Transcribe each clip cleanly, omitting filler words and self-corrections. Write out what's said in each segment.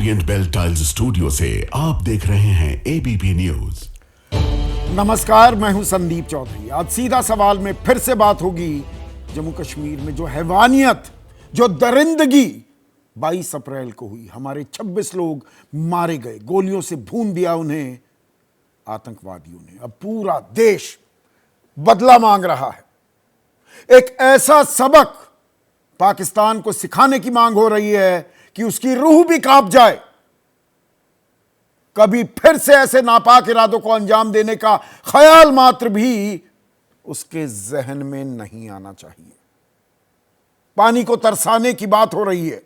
Orient bell tiles studio से आप देख रहे हैं एबीपी न्यूज। नमस्कार, मैं हूं संदीप चौधरी। आज सीधा सवाल में फिर से बात होगी जम्मू कश्मीर में जो हैवानियत, जो दरिंदगी 22 अप्रैल को हुई। हमारे 26 लोग मारे गए, गोलियों से भून दिया उन्हें आतंकवादियों ने। अब पूरा देश बदला मांग रहा है। एक ऐसा सबक पाकिस्तान को सिखाने की मांग हो रही है कि उसकी रूह भी कांप जाए। कभी फिर से ऐसे नापाक इरादों को अंजाम देने का ख्याल मात्र भी उसके जहन में नहीं आना चाहिए। पानी को तरसाने की बात हो रही है।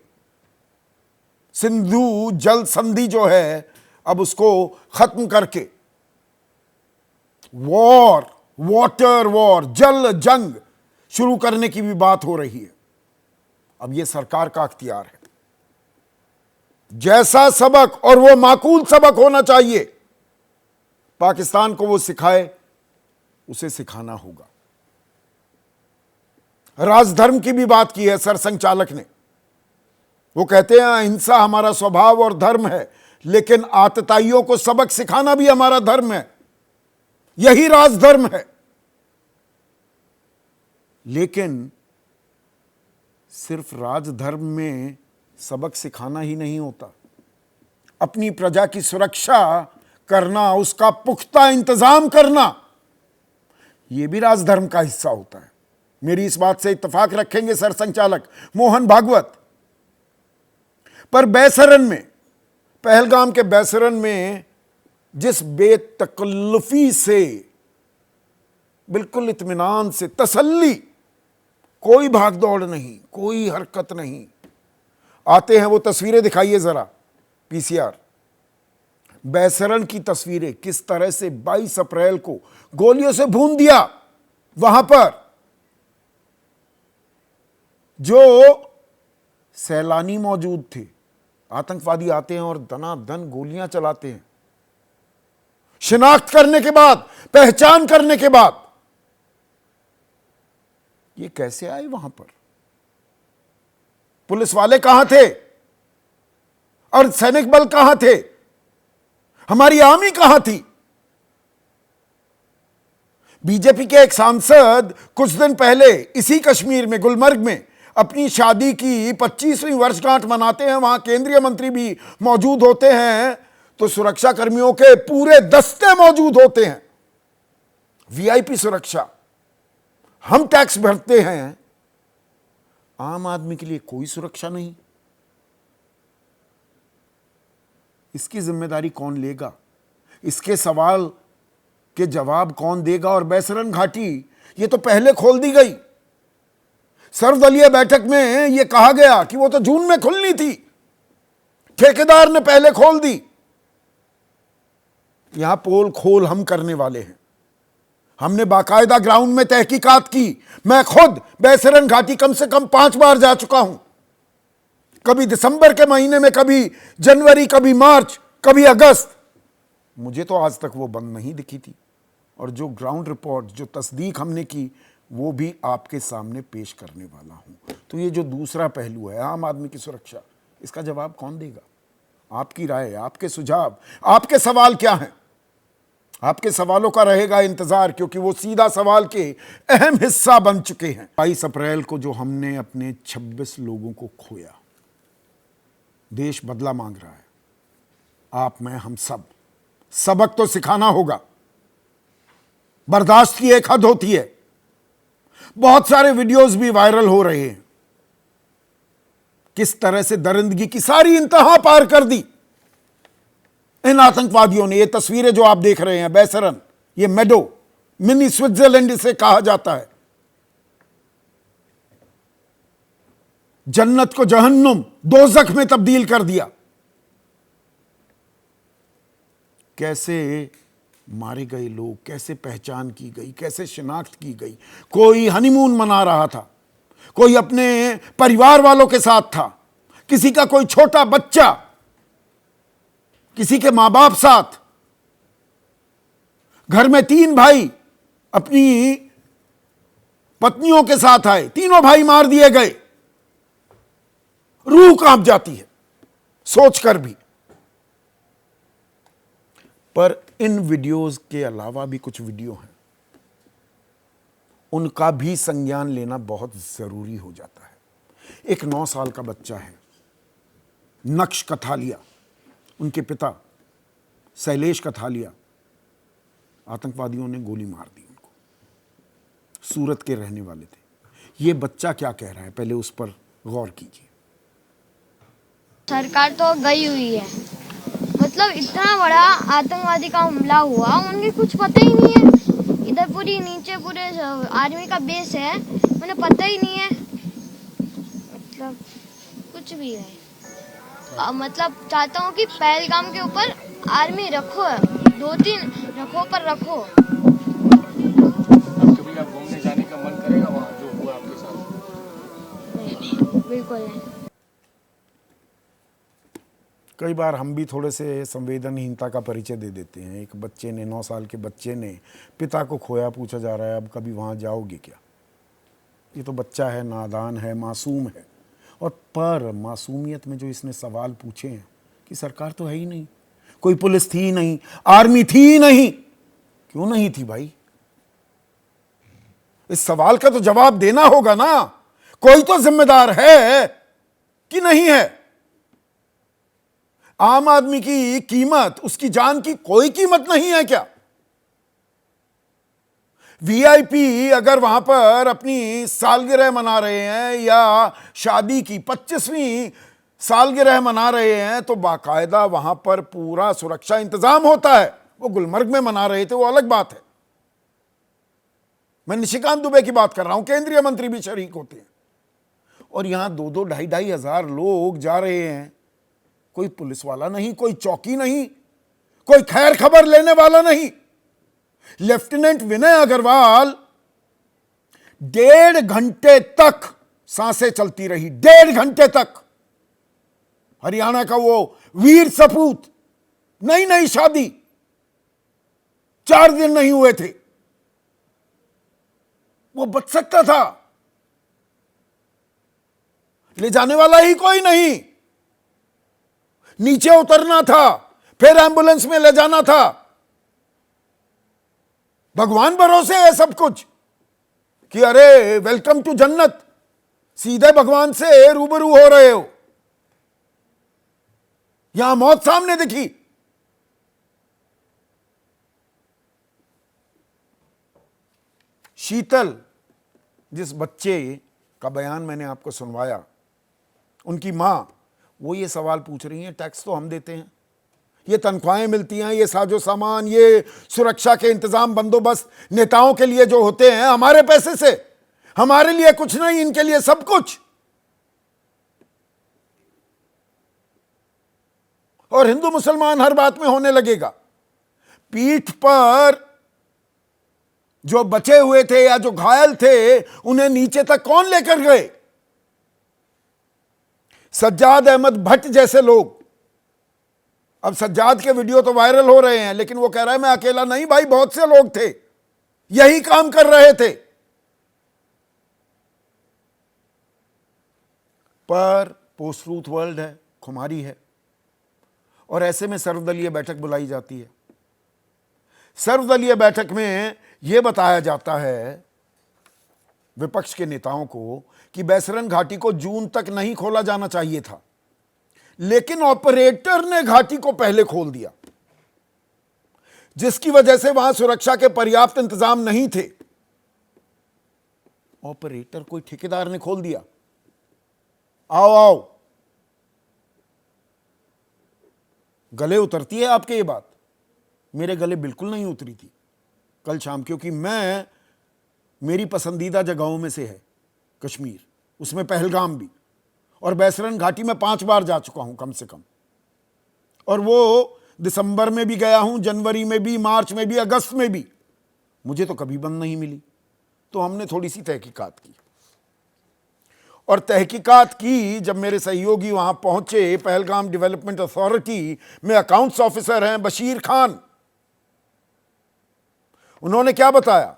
सिंधु जल संधि जो है, अब उसको खत्म करके वाटर वॉर, जल जंग शुरू करने की भी बात हो रही है। अब यह सरकार का अख्तियार है। जैसा सबक, और वो माकूल सबक होना चाहिए, पाकिस्तान को वो सिखाए, उसे सिखाना होगा। राजधर्म की भी बात की है सरसंघचालक ने। वो कहते हैं अहिंसा हमारा स्वभाव और धर्म है, लेकिन आतताइयों को सबक सिखाना भी हमारा धर्म है। यही राजधर्म है। लेकिन सिर्फ राजधर्म में सबक सिखाना ही नहीं होता। अपनी प्रजा की सुरक्षा करना, उसका पुख्ता इंतजाम करना, यह भी राजधर्म का हिस्सा होता है। मेरी इस बात से इत्तेफाक रखेंगे सरसंघचालक मोहन भागवत। पर बैसरन में, पहलगाम के बैसरन में जिस बेतकल्लुफी से, बिल्कुल इत्मीनान से, तसल्ली, कोई भागदौड़ नहीं, कोई हरकत नहीं, आते हैं वो तस्वीरें दिखाइए जरा, पीसीआर। बैसरन की तस्वीरें, किस तरह से 22 अप्रैल को गोलियों से भून दिया। वहां पर जो सैलानी मौजूद थे, आतंकवादी आते हैं और दनादन गोलियां चलाते हैं। शिनाख्त करने के बाद, पहचान करने के बाद, ये कैसे आए वहां पर? पुलिस वाले कहां थे और सैनिक बल कहां थे? हमारी आर्मी कहां थी? बीजेपी के एक सांसद कुछ दिन पहले इसी कश्मीर में, गुलमर्ग में, अपनी शादी की 25वीं वर्षगांठ मनाते हैं। वहां केंद्रीय मंत्री भी मौजूद होते हैं, तो सुरक्षा कर्मियों के पूरे दस्ते मौजूद होते हैं, वीआईपी सुरक्षा। हम टैक्स भरते हैं, आम आदमी के लिए कोई सुरक्षा नहीं। इसकी जिम्मेदारी कौन लेगा? इसके सवाल के जवाब कौन देगा? और बैसरन घाटी ये तो पहले खोल दी गई। सर्वदलीय बैठक में यह कहा गया कि वो तो जून में खुलनी थी, ठेकेदार ने पहले खोल दी। यहां पोल खोल हम करने वाले हैं। हमने बाकायदा ग्राउंड में तहकीकात की। मैं खुद बैसरन घाटी कम से कम 5 बार जा चुका हूं। कभी दिसंबर के महीने में, कभी जनवरी, कभी मार्च, कभी अगस्त। मुझे तो आज तक वो बंद नहीं दिखी थी। और जो ग्राउंड रिपोर्ट, जो तस्दीक हमने की, वो भी आपके सामने पेश करने वाला हूं। तो ये जो दूसरा पहलू है, आम आदमी की सुरक्षा, इसका जवाब कौन देगा? आपकी राय, आपके सुझाव, आपके सवाल क्या हैं? आपके सवालों का रहेगा इंतजार, क्योंकि वो सीधा सवाल के अहम हिस्सा बन चुके हैं। 22 अप्रैल को जो हमने अपने 26 लोगों को खोया, देश बदला मांग रहा है। आप, मैं, हम सब। सबक तो सिखाना होगा। बर्दाश्त की एक हद होती है। बहुत सारे वीडियोस भी वायरल हो रहे हैं, किस तरह से दरिंदगी की सारी इंतहा पार कर दी इन आतंकवादियों ने। ये तस्वीरें जो आप देख रहे हैं, बैसरन, ये मेडो, मिनी स्विट्जरलैंड इसे कहा जाता है। जन्नत को जहन्नुम, दोज़ख में तब्दील कर दिया। कैसे मारे गए लोग, कैसे पहचान की गई, कैसे शिनाख्त की गई। कोई हनीमून मना रहा था, कोई अपने परिवार वालों के साथ था, किसी का कोई छोटा बच्चा, किसी के मां बाप साथ। घर में 3 भाई अपनी पत्नियों के साथ आए, तीनों भाई मार दिए गए। रूह कांप जाती है सोचकर भी। पर इन वीडियोस के अलावा भी कुछ वीडियो हैं, उनका भी संज्ञान लेना बहुत जरूरी हो जाता है। एक 9 साल का बच्चा है, नक्श कथालिया, उनके पिता शैलेश कथालिया, आतंकवादियों ने गोली मार दी उनको, सूरत के रहने वाले थे। ये बच्चा क्या कह रहा है, पहले उस पर गौर कीजिए। सरकार तो गई हुई है, मतलब इतना बड़ा आतंकवादी का हमला हुआ, उनके कुछ पता ही नहीं है। इधर पूरी नीचे पूरे आर्मी का बेस है, उन्हें पता ही नहीं है, मतलब कुछ भी है। मतलब चाहता हूँ कि पहलगाम के ऊपर आर्मी रखो, 2-3 रखो, पर रखो। कभी आप घूमने जाने का मन करेगा वहाँ जो हुआ आपके साथ? नहीं, बिल्कुल नहीं। कई बार हम भी थोड़े से संवेदनहीनता का परिचय दे देते हैं। एक बच्चे ने, 9 साल के बच्चे ने पिता को खोया, पूछा जा रहा है अब कभी वहाँ जाओगे क्या? ये तो बच्चा है, नादान है, मासूम है। और पर मासूमियत में जो इसने सवाल पूछे हैं कि सरकार तो है ही नहीं, कोई पुलिस थी ही नहीं, आर्मी थी ही नहीं। क्यों नहीं थी भाई? इस सवाल का तो जवाब देना होगा ना। कोई तो जिम्मेदार है कि नहीं है? आम आदमी की कीमत, उसकी जान की कोई कीमत नहीं है क्या? वीआईपी अगर वहां पर अपनी सालगिरह मना रहे हैं या शादी की 25वीं सालगिरह मना रहे हैं तो बाकायदा वहां पर पूरा सुरक्षा इंतजाम होता है। वो गुलमर्ग में मना रहे थे, वो अलग बात है। मैं निशिकांत दुबे की बात कर रहा हूं, केंद्रीय मंत्री भी शरीक होते हैं। और यहां 2-2, 2,500 हजार लोग जा रहे हैं, कोई पुलिस वाला नहीं, कोई चौकी नहीं, कोई खैर खबर लेने वाला नहीं। लेफ्टिनेंट विनय अग्रवाल 1.5 घंटे तक सांसें चलती रही, 1.5 घंटे तक। हरियाणा का वो वीर सपूत, नई शादी, 4 दिन नहीं हुए थे, वो बच सकता था। ले जाने वाला ही कोई नहीं, नीचे उतरना था, फिर एम्बुलेंस में ले जाना था। भगवान भरोसे है सब कुछ कि अरे वेलकम टू जन्नत, सीधे भगवान से रूबरू हो रहे हो। यहां मौत सामने दिखी। शीतल, जिस बच्चे का बयान मैंने आपको सुनवाया, उनकी मां, वो ये सवाल पूछ रही हैं, टैक्स तो हम देते हैं, ये तनख्वाहें मिलती हैं, ये साजो सामान, ये सुरक्षा के इंतजाम, बंदोबस्त नेताओं के लिए जो होते हैं हमारे पैसे से, हमारे लिए कुछ नहीं, इनके लिए सब कुछ। और हिंदू मुसलमान हर बात में होने लगेगा। पीठ पर जो बचे हुए थे या जो घायल थे उन्हें नीचे तक कौन लेकर गए? सज्जाद अहमद भट्ट जैसे लोग। अब सज्जाद के वीडियो तो वायरल हो रहे हैं, लेकिन वो कह रहा है मैं अकेला नहीं भाई, बहुत से लोग थे, यही काम कर रहे थे। पर पोस्ट ट्रूथ वर्ल्ड है, खुमारी है, और ऐसे में सर्वदलीय बैठक बुलाई जाती है। सर्वदलीय बैठक में यह बताया जाता है विपक्ष के नेताओं को कि बैसरन घाटी को जून तक नहीं खोला जाना चाहिए था, लेकिन ऑपरेटर ने घाटी को पहले खोल दिया, जिसकी वजह से वहां सुरक्षा के पर्याप्त इंतजाम नहीं थे। ऑपरेटर कोई ठेकेदार ने खोल दिया। आओ गले उतरती है आपके ये बात? मेरे गले बिल्कुल नहीं उतरी थी कल शाम, क्योंकि मेरी पसंदीदा जगहों में से है कश्मीर, उसमें पहलगाम भी, और बैसरन घाटी में 5 बार जा चुका हूं कम से कम। और वो दिसंबर में भी गया हूं, जनवरी में भी, मार्च में भी, अगस्त में भी। मुझे तो कभी बंद नहीं मिली। तो हमने थोड़ी सी तहकीकात की, और तहकीकात की जब मेरे सहयोगी वहां पहुंचे, पहलगाम डेवलपमेंट अथॉरिटी में अकाउंट्स ऑफिसर हैं बशीर खान, उन्होंने क्या बताया?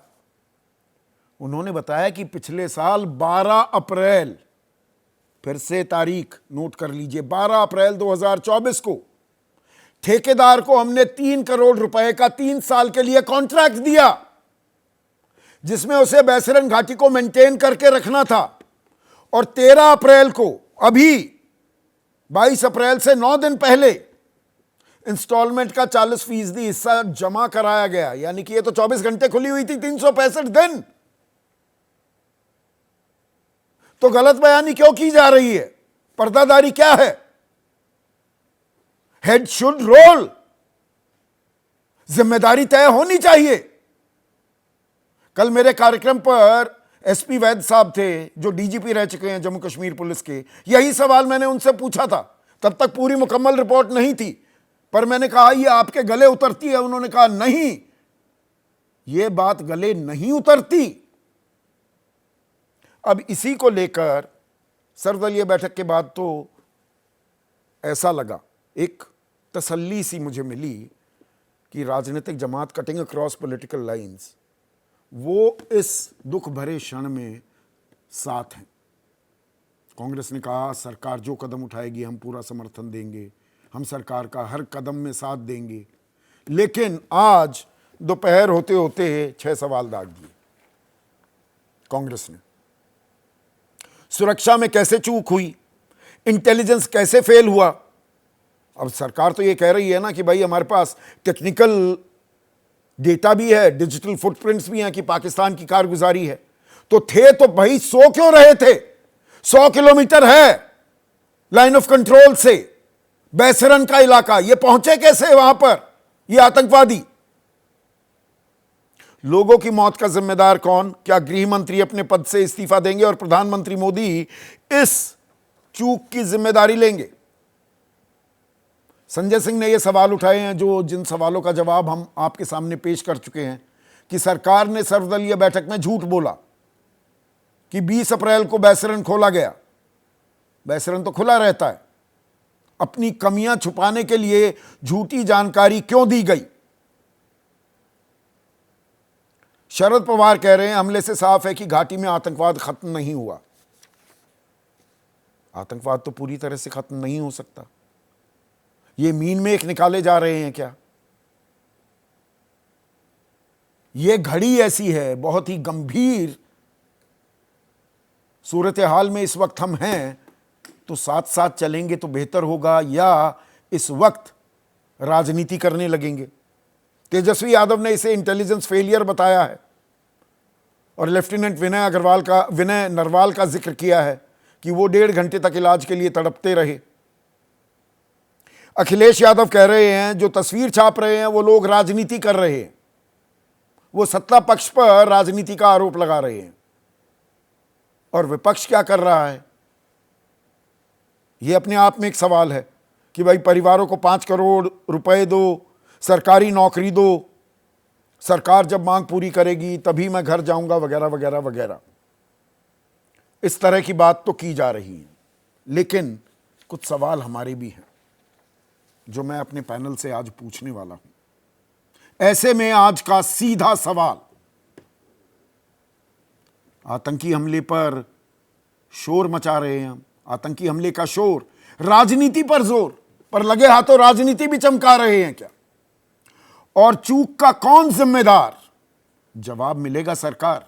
उन्होंने बताया कि पिछले साल 12 अप्रैल, फिर से तारीख नोट कर लीजिए, 12 अप्रैल 2024 को ठेकेदार को हमने 3 करोड़ रुपए का 3 साल के लिए कॉन्ट्रैक्ट दिया, जिसमें उसे बैसरन घाटी को मेंटेन करके रखना था। और 13 अप्रैल को, अभी 22 अप्रैल से 9 दिन पहले इंस्टॉलमेंट का 40% हिस्सा जमा कराया गया। यानी कि ये तो 24 घंटे खुली हुई थी, 365 दिन। तो गलत बयानी क्यों की जा रही है? पर्दादारी क्या है? हेड शुड रोल, जिम्मेदारी तय होनी चाहिए। कल मेरे कार्यक्रम पर एसपी वैद साहब थे, जो डीजीपी रह चुके हैं जम्मू कश्मीर पुलिस के। यही सवाल मैंने उनसे पूछा था, तब तक पूरी मुकम्मल रिपोर्ट नहीं थी, पर मैंने कहा ये आपके गले उतरती है? उन्होंने कहा नहीं, ये बात गले नहीं उतरती। अब इसी को लेकर सर्वदलीय बैठक के बाद तो ऐसा लगा, एक तसल्ली सी मुझे मिली कि राजनीतिक जमात कटिंग अक्रॉस पॉलिटिकल लाइंस वो इस दुख भरे क्षण में साथ हैं। कांग्रेस ने कहा सरकार जो कदम उठाएगी हम पूरा समर्थन देंगे, हम सरकार का हर कदम में साथ देंगे। लेकिन आज दोपहर होते होते 6 सवाल दाग दिए कांग्रेस ने। सुरक्षा में कैसे चूक हुई, इंटेलिजेंस कैसे फेल हुआ। अब सरकार तो ये कह रही है ना कि भाई हमारे पास टेक्निकल डेटा भी है, डिजिटल फुटप्रिंट्स भी हैं कि पाकिस्तान की कारगुजारी है। तो थे तो भाई 100 क्यों रहे थे? 100 किलोमीटर है लाइन ऑफ कंट्रोल से बैसरन का इलाका, ये पहुंचे कैसे वहां पर ये आतंकवादी? लोगों की मौत का जिम्मेदार कौन? क्या गृह मंत्री अपने पद से इस्तीफा देंगे और प्रधानमंत्री मोदी इस चूक की जिम्मेदारी लेंगे? संजय सिंह ने ये सवाल उठाए हैं, जो जिन सवालों का जवाब हम आपके सामने पेश कर चुके हैं, कि सरकार ने सर्वदलीय बैठक में झूठ बोला कि 20 अप्रैल को बैसरन खोला गया। बैसरन तो खुला रहता है। अपनी कमियां छुपाने के लिए झूठी जानकारी क्यों दी गई? शरद पवार कह रहे हैं हमले से साफ है कि घाटी में आतंकवाद खत्म नहीं हुआ। आतंकवाद तो पूरी तरह से खत्म नहीं हो सकता। ये मीन में एक निकाले जा रहे हैं क्या? ये घड़ी ऐसी है, बहुत ही गंभीर सूरत हाल में इस वक्त हम हैं, तो साथ साथ चलेंगे तो बेहतर होगा, या इस वक्त राजनीति करने लगेंगे? तेजस्वी यादव ने इसे इंटेलिजेंस फेलियर बताया है और लेफ्टिनेंट विनय नरवाल का जिक्र किया है कि वो 1.5 घंटे तक इलाज के लिए तड़पते रहे। अखिलेश यादव कह रहे हैं जो तस्वीर छाप रहे हैं वो लोग राजनीति कर रहे हैं, वो सत्ता पक्ष पर राजनीति का आरोप लगा रहे हैं। और विपक्ष क्या कर रहा है? यह अपने आप में एक सवाल है कि भाई परिवारों को 5 करोड़ रुपए दो, सरकारी नौकरी दो, सरकार जब मांग पूरी करेगी तभी मैं घर जाऊंगा, वगैरह वगैरह वगैरह। इस तरह की बात तो की जा रही है, लेकिन कुछ सवाल हमारे भी हैं जो मैं अपने पैनल से आज पूछने वाला हूं। ऐसे में आज का सीधा सवाल, आतंकी हमले पर शोर मचा रहे हैं हम, आतंकी हमले का शोर, राजनीति पर जोर, पर लगे हाथों राजनीति भी चमका रहे हैं क्या? और चूक का कौन जिम्मेदार? जवाब मिलेगा सरकार।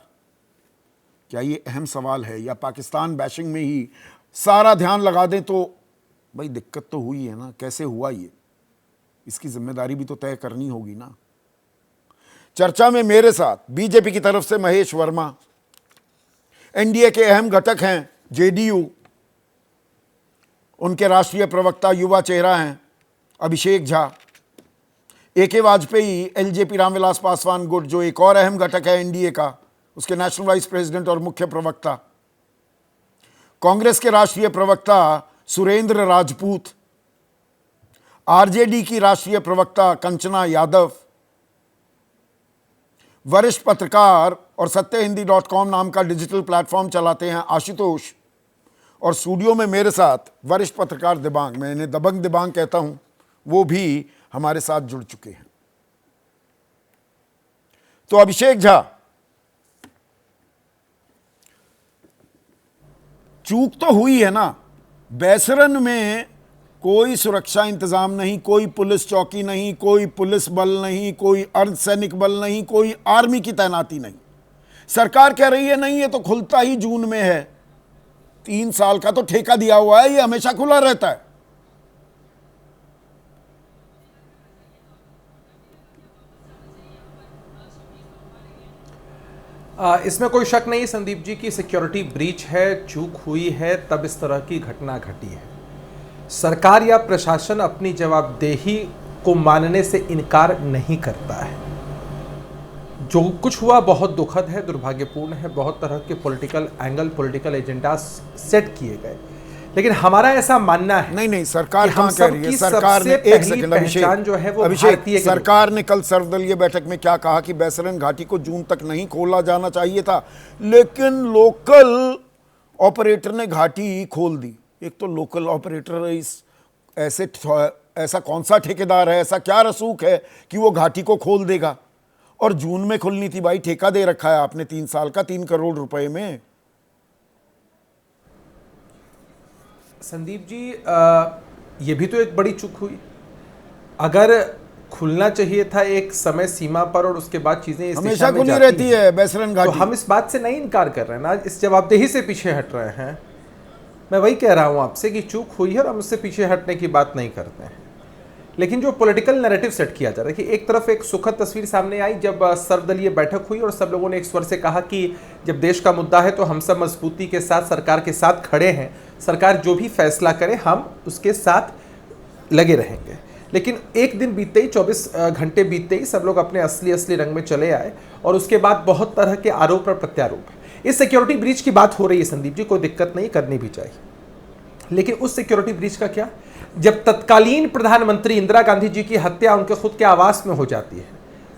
क्या ये अहम सवाल है, या पाकिस्तान बैशिंग में ही सारा ध्यान लगा दें तो भाई दिक्कत तो हुई है ना? कैसे हुआ ये, इसकी जिम्मेदारी भी तो तय करनी होगी ना। चर्चा में मेरे साथ बीजेपी की तरफ से महेश वर्मा, एनडीए के अहम घटक हैं जेडीयू, उनके राष्ट्रीय प्रवक्ता युवा चेहरा हैं अभिषेक झा, एके वाजपेयी, एलजेपी रामविलास पासवान गुट जो एक और अहम घटक है एनडीए का, उसके नेशनल वाइस प्रेसिडेंट और मुख्य प्रवक्ता, कांग्रेस के राष्ट्रीय प्रवक्ता सुरेंद्र राजपूत, आरजेडी की राष्ट्रीय प्रवक्ता कंचना यादव, वरिष्ठ पत्रकार और सत्यहिंदी.com नाम का डिजिटल प्लेटफॉर्म चलाते हैं आशुतोष, और स्टूडियो में मेरे साथ वरिष्ठ पत्रकार दिबांग, मैं इन्हें दबंग दिबांग कहता हूं, वो भी हमारे साथ जुड़ चुके हैं। तो अभिषेक झा, चूक तो हुई है ना, बैसरन में कोई सुरक्षा इंतजाम नहीं, कोई पुलिस चौकी नहीं, कोई पुलिस बल नहीं, कोई अर्धसैनिक बल नहीं, कोई आर्मी की तैनाती नहीं। सरकार कह रही है नहीं ये तो खुलता ही जून में है। 3 साल का तो ठेका दिया हुआ है, ये हमेशा खुला रहता है। इसमें कोई शक नहीं संदीप जी की सिक्योरिटी ब्रीच है, चूक हुई है, तब इस तरह की घटना घटी है। सरकार या प्रशासन अपनी जवाबदेही को मानने से इनकार नहीं करता है। जो कुछ हुआ बहुत दुखद है, दुर्भाग्यपूर्ण है, बहुत तरह के political angle, political agenda set किए गए, लेकिन हमारा ऐसा मानना है नहीं सरकार कि हम कहां कह रही है। सबकी सरकार ने सबसे एक पहली सेकंड पहचान जो है वो अभिषेक भारतीय के सरकार ने कल सर्वदलीय बैठक में क्या कहा कि बैसरन घाटी को जून तक नहीं खोला जाना चाहिए था, लेकिन लोकल ऑपरेटर ने घाटी खोल दी। एक तो लोकल ऑपरेटर ऐसा कौन सा ठेकेदार है, ऐसा क्या रसूख है कि वो घाटी को खोल देगा? और जून में खुलनी थी भाई, ठेका दे रखा है आपने 3 साल का 3 करोड़ रुपए में। संदीप जी ये भी तो एक बड़ी चूक हुई। अगर खुलना चाहिए था एक समय सीमा पर और उसके बाद चीजें इस हमेशा दिशा में खुली जाती रहती है बैसरन तो घाटी। हम इस बात से नहीं इनकार कर रहे हैं ना, इस जवाबदेही से पीछे हट रहे हैं। मैं वही कह रहा हूं आपसे कि चूक हुई है और हम उससे पीछे हटने की बात नहीं करते हैं। लेकिन जो पॉलिटिकल नैरेटिव सेट किया जा रहा है कि एक तरफ एक सुखद तस्वीर सामने आई जब सर्वदलीय बैठक हुई और सब लोगों ने एक स्वर से कहा कि जब देश का मुद्दा है तो हम सब मजबूती के साथ सरकार के साथ खड़े हैं, सरकार जो भी फैसला करे हम उसके साथ लगे रहेंगे। लेकिन एक दिन बीतते ही, 24 घंटे बीतते ही सब लोग अपने असली रंग में चले आए और उसके बाद बहुत तरह के आरोप और प्रत्यारोप। इस सिक्योरिटी ब्रीच की बात हो रही है संदीप जी, कोई दिक्कत नहीं, करनी भी चाहिए, लेकिन उस सिक्योरिटी ब्रीच का क्या जब तत्कालीन प्रधानमंत्री इंदिरा गांधी जी की हत्या उनके खुद के आवास में हो जाती है?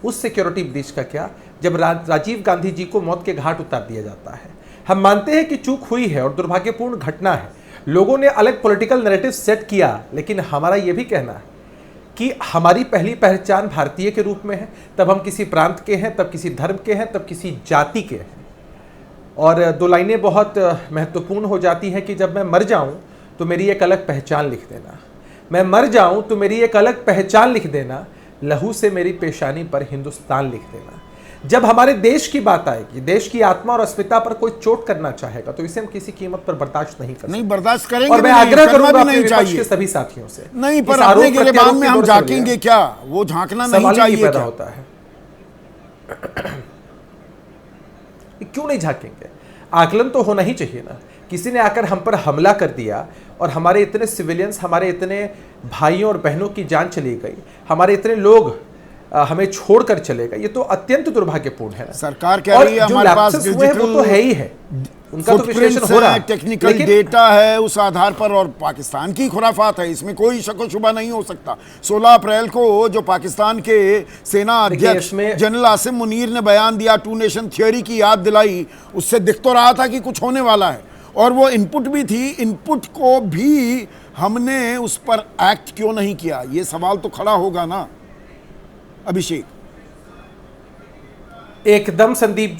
उस सिक्योरिटी ब्रीच का क्या जब राजीव गांधी जी को मौत के घाट उतार दिया जाता है? हम मानते हैं कि चूक हुई है और दुर्भाग्यपूर्ण घटना है, लोगों ने अलग पॉलिटिकल नैरेटिव सेट किया, लेकिन हमारा यह भी कहना है कि हमारी पहली पहचान भारतीय के रूप में है। तब हम किसी प्रांत के हैं, तब किसी धर्म के हैं, तब किसी जाति के हैं। और 2 लाइनें बहुत महत्वपूर्ण हो जाती हैं कि जब मैं मर जाऊं तो मेरी एक अलग पहचान लिख देना, मैं मर जाऊं तो मेरी एक अलग पहचान लिख देना, लहू से मेरी पेशानी पर हिंदुस्तान लिख देना। जब हमारे देश की बात आएगी, देश की आत्मा और अस्मिता पर कोई चोट करना चाहेगा तो इसे हम किसी कीमत पर बर्दाश्त नहीं कर सकते। नहीं बर्दाश्त करेंगे, और मैं नहीं, आग्रह करना करूंगा भी नहीं चाहिए के सभी साथियों से, नहीं, इस पर आरोप अपने गिरेबान प्रत्यारोप में के हम दौर से झांकेंगे क्या? वो झांकना नहीं सवाल ही चाहिए पैदा क्या? होता है। क्यों नहीं झांकेंगे? आकलन तो होना ही चाहिए ना। किसी ने आकर हम पर हमला कर दिया और हमारे इतने सिविलियंस, हमारे इतने भाइयों और बहनों की जान चली गई, हमारे इतने लोग हमें छोड़कर चले गए, ये तो अत्यंत दुर्भाग्यपूर्ण है। सरकार कह रही है हमारे पास डिजिटल वो तो है ही है, उनका तो विश्लेषण हो रहा है, टेक्निकल डेटा है उस आधार पर, और पाकिस्तान की खुराफात है, इसमें कोई शक व शुबा नहीं हो सकता। 16 अप्रैल को जो पाकिस्तान के सेना अध्यक्ष जनरल आसिम मुनीर ने बयान दिया, 2 नेशन थियोरी की याद दिलाई, उससे दिख तो रहा था कि कुछ होने वाला है, और वो इनपुट भी थी। इनपुट को भी हमने उस पर एक्ट क्यों नहीं किया, ये सवाल तो खड़ा होगा ना अभिषेक। एकदम संदीप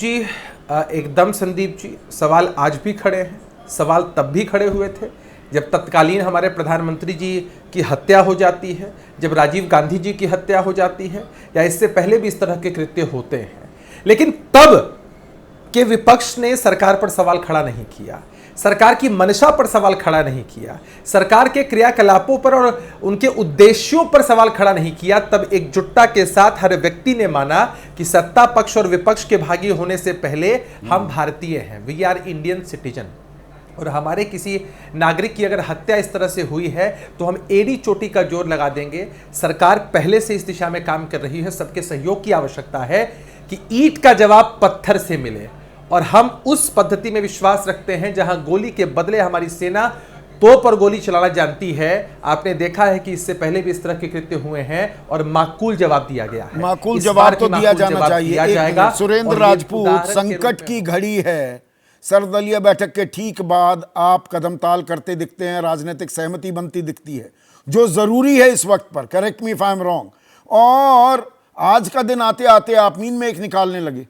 जी, सवाल आज भी खड़े हैं। सवाल तब भी खड़े हुए थे जब तत्कालीन हमारे प्रधानमंत्री जी की हत्या हो जाती है, जब राजीव गांधी जी की हत्या हो जाती है, या इससे पहले भी इस तरह के कृत्य होते हैं। लेकिन तब के विपक्ष ने सरकार पर सवाल खड़ा नहीं किया, सरकार की मंशा पर सवाल खड़ा नहीं किया, सरकार के क्रियाकलापों पर और उनके उद्देश्यों पर सवाल खड़ा नहीं किया। तब एकजुटता के साथ हर व्यक्ति ने माना कि सत्ता पक्ष और विपक्ष के भागी होने से पहले हम भारतीय हैं, वी आर इंडियन सिटीजन, और हमारे किसी नागरिक की अगर हत्या इस तरह से हुई है तो हम एड़ी चोटी का जोर लगा देंगे। सरकार पहले से इस दिशा में काम कर रही है, सबके सहयोग की आवश्यकता है कि ईंट का जवाब पत्थर से मिले, और हम उस पद्धति में विश्वास रखते हैं जहां गोली के बदले हमारी सेना तोप और गोली चलाना जानती है। आपने देखा है कि इससे पहले भी इस तरह के कृत्य हुए हैं और माकूल जवाब दिया गया है। माकूल जवाब तो दिया जाना चाहिए। सुरेंद्र राजपूत, संकट की घड़ी है, सर्वदलीय बैठक के ठीक बाद आप कदमताल करते दिखते हैं, राजनीतिक सहमति बनती दिखती है, जो जरूरी है इस वक्त पर, correct me if I am wrong, और आज का दिन आते आते आप नींद में एक निकालने लगे।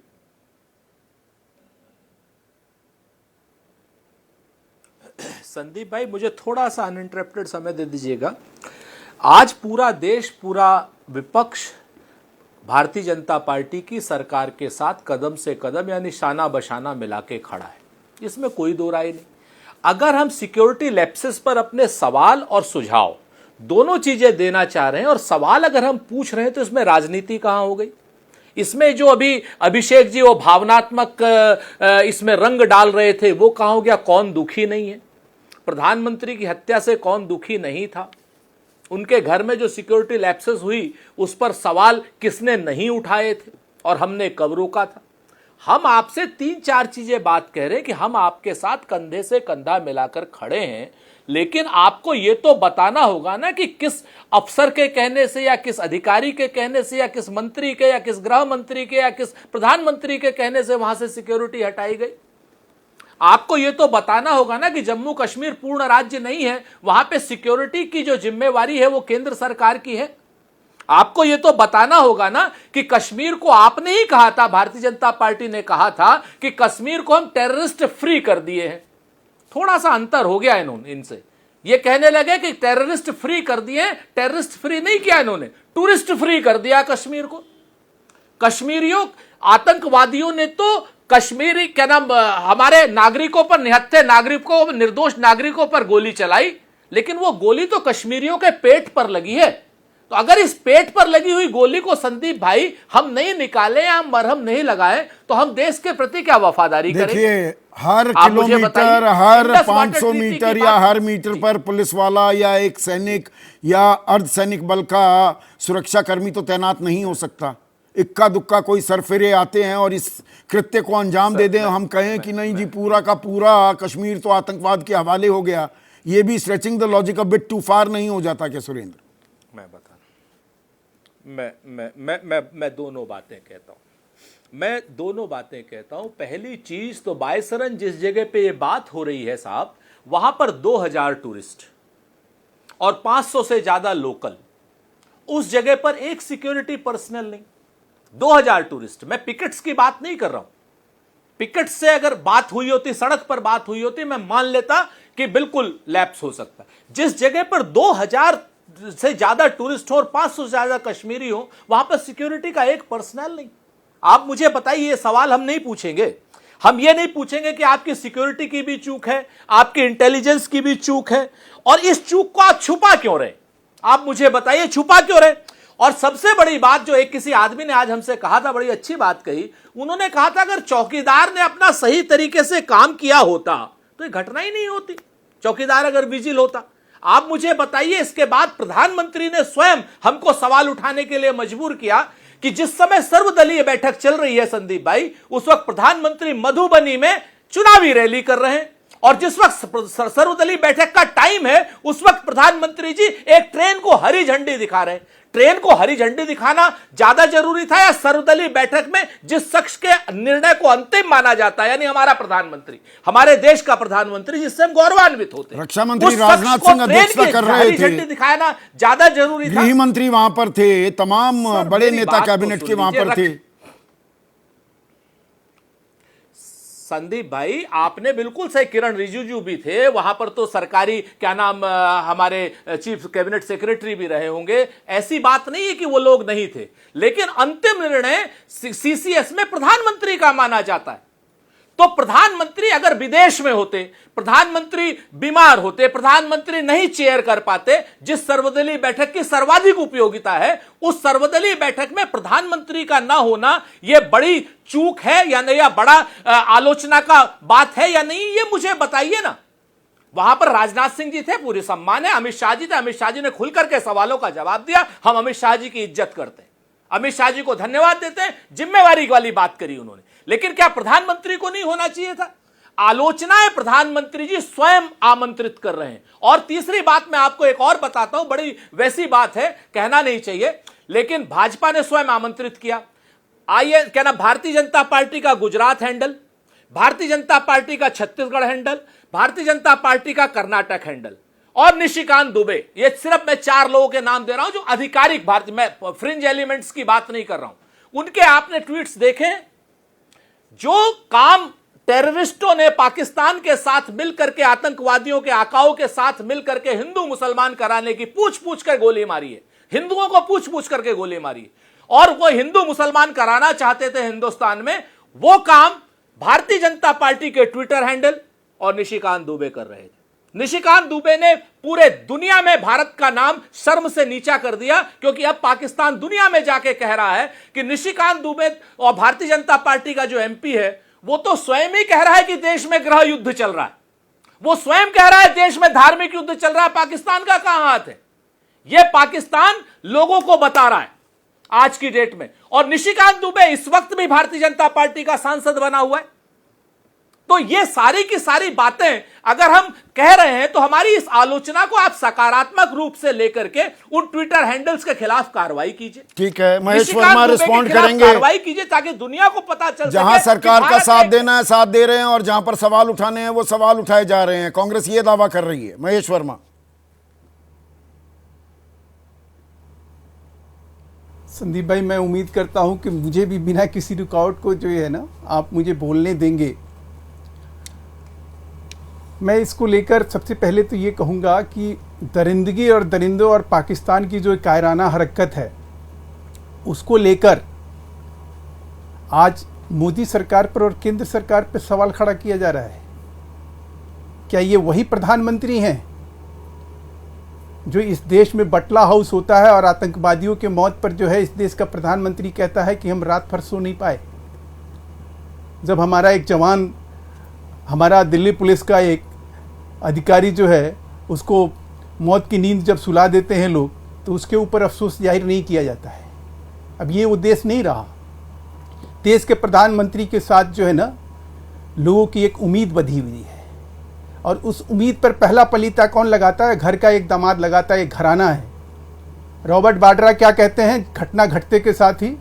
संदीप भाई, मुझे थोड़ा सा अनइंटरप्टेड समय दे दीजिएगा। आज पूरा देश, पूरा विपक्ष भारतीय जनता पार्टी की सरकार के साथ कदम से कदम यानी शाना बशाना मिला के खड़ा है, इसमें कोई दो राय नहीं। अगर हम सिक्योरिटी लैप्सेस पर अपने सवाल और सुझाव दोनों चीजें देना चाह रहे हैं और सवाल अगर हम पूछ रहे हैं तो इसमें राजनीति कहां हो गई? इसमें जो अभी अभिषेक जी वो भावनात्मक इसमें रंग डाल रहे थे वो कहां हो गया? कौन दुखी नहीं है? प्रधानमंत्री की हत्या से कौन दुखी नहीं था? उनके घर में जो सिक्योरिटी लैप्सेस हुई उस पर सवाल किसने नहीं उठाए थे और हमने कब रोका था? हम आपसे 3-4 चीजें बात कह रहे हैं कि हम आपके साथ कंधे से कंधा मिलाकर खड़े हैं, लेकिन आपको यह तो बताना होगा ना कि किस अफसर के कहने से या किस अधिकारी के कहने से या किस मंत्री के या किस गृह मंत्री के या किस प्रधानमंत्री के कहने से वहां से सिक्योरिटी हटाई गई। आपको यह तो बताना होगा ना कि जम्मू कश्मीर पूर्ण राज्य नहीं है, वहां पे सिक्योरिटी की जो जिम्मेवारी है वो केंद्र सरकार की है। आपको यह तो बताना होगा ना कि कश्मीर को आपने ही कहा था, भारतीय जनता पार्टी ने कहा था कि कश्मीर को हम टेररिस्ट फ्री कर दिए हैं। थोड़ा सा अंतर हो गया इनसे। ये कहने लगे कि टेररिस्ट फ्री कर दिए, टेररिस्ट फ्री नहीं किया इन्होंने, टूरिस्ट फ्री कर दिया कश्मीर को। कश्मीरियों, आतंकवादियों ने तो कश्मीरी क्या नाम हमारे नागरिकों पर, निहत्थे नागरिकों, निर्दोष नागरिकों पर गोली चलाई, लेकिन वो गोली तो कश्मीरियों के पेट पर लगी है। तो अगर इस पेट पर लगी हुई गोली को संदीप भाई हम नहीं निकाले या हम मरहम नहीं लगाए तो हम देश के प्रति क्या वफादारी करेंगे? देखिए, हर किलोमीटर, हर 500 मीटर या हर मीटर पर पुलिस वाला या एक सैनिक या अर्धसैनिक बल का सुरक्षा कर्मी तो तैनात नहीं हो सकता। इक्का दुक्का कोई सरफिरे आते हैं और इस कृत्य को अंजाम दे दें, हम कहें कि नहीं जी पूरा का पूरा कश्मीर तो आतंकवाद के हवाले हो गया, ये भी stretching the logic a bit too far नहीं हो जाता क्या सुरेंद्र? मैं बता मैं दोनों बातें कहता हूं। पहली चीज तो बायसरन जिस जगह पे ये बात हो रही है साहब, वहां पर 2000 टूरिस्ट और 500 से ज्यादा लोकल, उस जगह पर एक सिक्योरिटी पर्सनल नहीं, 2000 टूरिस्ट। मैं पिकेट्स की बात नहीं कर रहा हूं। पिकेट्स से अगर बात हुई होती, सड़क पर बात हुई होती, मैं मान लेता कि बिल्कुल लैप्स हो सकता। जिस जगह पर 2000 से ज्यादा टूरिस्ट हो और 500 से ज्यादा कश्मीरी हो, वहां पर सिक्योरिटी का एक पर्सनल नहीं। आप मुझे बताइए, ये सवाल हम नहीं पूछेंगे। हम ये नहीं पूछेंगे कि आपकी सिक्योरिटी की भी चूक है, आपकी इंटेलिजेंस की भी चूक है, और इस चूक को आप छुपा क्यों रहे? आप मुझे बताइए, छुपा क्यों रहे? और सबसे बड़ी बात जो एक किसी आदमी ने आज हमसे कहा था, बड़ी अच्छी बात कही, उन्होंने कहा था अगर चौकीदार ने अपना सही तरीके से काम किया होता तो ये घटना ही नहीं होती, चौकीदार अगर विजिल होता। आप मुझे बताइए, इसके बाद प्रधानमंत्री ने स्वयं हमको सवाल उठाने के लिए मजबूर किया कि जिस समय सर्वदलीय बैठक चल रही है संदीप भाई, उस वक्त प्रधानमंत्री मधुबनी में चुनावी रैली कर रहे हैं, और जिस वक्त सर्वदलीय बैठक का टाइम है उस वक्त प्रधानमंत्री जी एक ट्रेन को हरी झंडी दिखा रहे हैं। ट्रेन को हरी झंडी दिखाना ज्यादा जरूरी था या सर्वदलीय बैठक में जिस शख्स के निर्णय को अंतिम माना जाता है, यानी हमारा प्रधानमंत्री, हमारे देश का प्रधानमंत्री, जिससे हम गौरवान्वित होते हैं, रक्षा मंत्री राजनाथ सिंह अध्यक्षता कर रहे थे, झंडी दिखाना ज्यादा जरूरी था। गृह मंत्री वहां पर थे, तमाम बड़े नेता कैबिनेट के वहां पर थे। संदीप भाई, आपने बिल्कुल सही, किरण रिजिजू भी थे वहां पर, तो सरकारी क्या नाम हमारे चीफ कैबिनेट सेक्रेटरी भी रहे होंगे, ऐसी बात नहीं है कि वो लोग नहीं थे, लेकिन अंतिम निर्णय सीसीएस में प्रधानमंत्री का माना जाता है। तो प्रधानमंत्री अगर विदेश में होते, प्रधानमंत्री बीमार होते, प्रधानमंत्री नहीं चेयर कर पाते, जिस सर्वदलीय बैठक की सर्वाधिक उपयोगिता है, उस सर्वदलीय बैठक में प्रधानमंत्री का ना होना यह बड़ी चूक है या नहीं, या बड़ा आलोचना का बात है या नहीं, ये मुझे बताइए ना। वहां पर राजनाथ सिंह जी थे, पूरे सम्मान है, अमित शाह जी थे, अमित शाह जी ने खुलकर के सवालों का जवाब दिया। हम अमित शाह जी की इज्जत करते हैं, अमित शाह जी को धन्यवाद देते हैं, जिम्मेवारी वाली बात करी उन्होंने, लेकिन क्या प्रधानमंत्री को नहीं होना चाहिए था? आलोचनाएं प्रधानमंत्री जी स्वयं आमंत्रित कर रहे हैं। और तीसरी बात मैं आपको एक और बताता हूं, बड़ी वैसी बात है, कहना नहीं चाहिए, लेकिन भाजपा ने स्वयं आमंत्रित किया। आइए, क्या ना, भारतीय जनता पार्टी का गुजरात हैंडल, भारतीय जनता पार्टी का छत्तीसगढ़ हैंडल, भारतीय जनता पार्टी का कर्नाटक हैंडल और निशिकांत दुबे, ये सिर्फ मैं 4 लोगों के नाम दे रहा हूं जो आधिकारिक भारतीय, मैं फ्रिंज एलिमेंट्स की बात नहीं कर रहा हूं, उनके आपने ट्वीट्स देखे? जो काम टेररिस्टों ने पाकिस्तान के साथ मिलकर के, आतंकवादियों के आकाओं के साथ मिलकर के हिंदू मुसलमान कराने की पूछ पूछ कर गोली मारी है, हिंदुओं को पूछ पूछ करके गोली मारी है। और वो हिंदू मुसलमान कराना चाहते थे हिंदुस्तान में, वो काम भारतीय जनता पार्टी के ट्विटर हैंडल और निशिकांत दुबे कर रहे थे। निशिकांत दुबे ने पूरे दुनिया में भारत का नाम शर्म से नीचा कर दिया, क्योंकि अब पाकिस्तान दुनिया में जाके कह रहा है कि निशिकांत दुबे और भारतीय जनता पार्टी का जो एमपी है वो तो स्वयं ही कह रहा है कि देश में गृह युद्ध चल रहा है, वो स्वयं कह रहा है देश में धार्मिक युद्ध चल रहा है। पाकिस्तान का कहां हाथ है? यह पाकिस्तान लोगों को बता रहा है आज की डेट में। और निशिकांत दुबे इस वक्त भी भारतीय जनता पार्टी का सांसद बना हुआ है। तो ये सारी की सारी बातें अगर हम कह रहे हैं तो हमारी इस आलोचना को आप सकारात्मक रूप से लेकर के उन ट्विटर हैंडल्स के खिलाफ कार्रवाई कीजिए। ठीक है, महेश वर्मा रिस्पॉन्ड करेंगे। कार्रवाई कीजिए ताकि दुनिया को पता चल सके जहां सरकार का साथ देना है साथ दे रहे हैं, और जहां पर सवाल उठाने हैं वो सवाल उठाए जा रहे हैं। कांग्रेस ये दावा कर रही है। महेश वर्मा। संदीप भाई, मैं उम्मीद करता हूं कि मुझे भी बिना किसी रुकावट को जो है ना आप मुझे बोलने देंगे। मैं इसको लेकर सबसे पहले तो ये कहूँगा कि दरिंदगी और दरिंदों और पाकिस्तान की जो कायराना हरकत है उसको लेकर आज मोदी सरकार पर और केंद्र सरकार पर सवाल खड़ा किया जा रहा है। क्या ये वही प्रधानमंत्री हैं जो इस देश में बटला हाउस होता है और आतंकवादियों के मौत पर जो है इस देश का प्रधानमंत्री कहता है कि हम रात भर सो नहीं पाए? जब हमारा एक जवान, हमारा दिल्ली पुलिस का एक अधिकारी जो है उसको मौत की नींद जब सुला देते हैं लोग, तो उसके ऊपर अफसोस जाहिर नहीं किया जाता है। अब ये वो देश नहीं रहा। देश के प्रधानमंत्री के साथ जो है ना लोगों की एक उम्मीद बंधी हुई है, और उस उम्मीद पर पहला पलीता कौन लगाता है? घर का एक दामाद लगाता है, एक घराना है। रॉबर्ट वाड्रा क्या कहते हैं? घटना घटते के साथ ही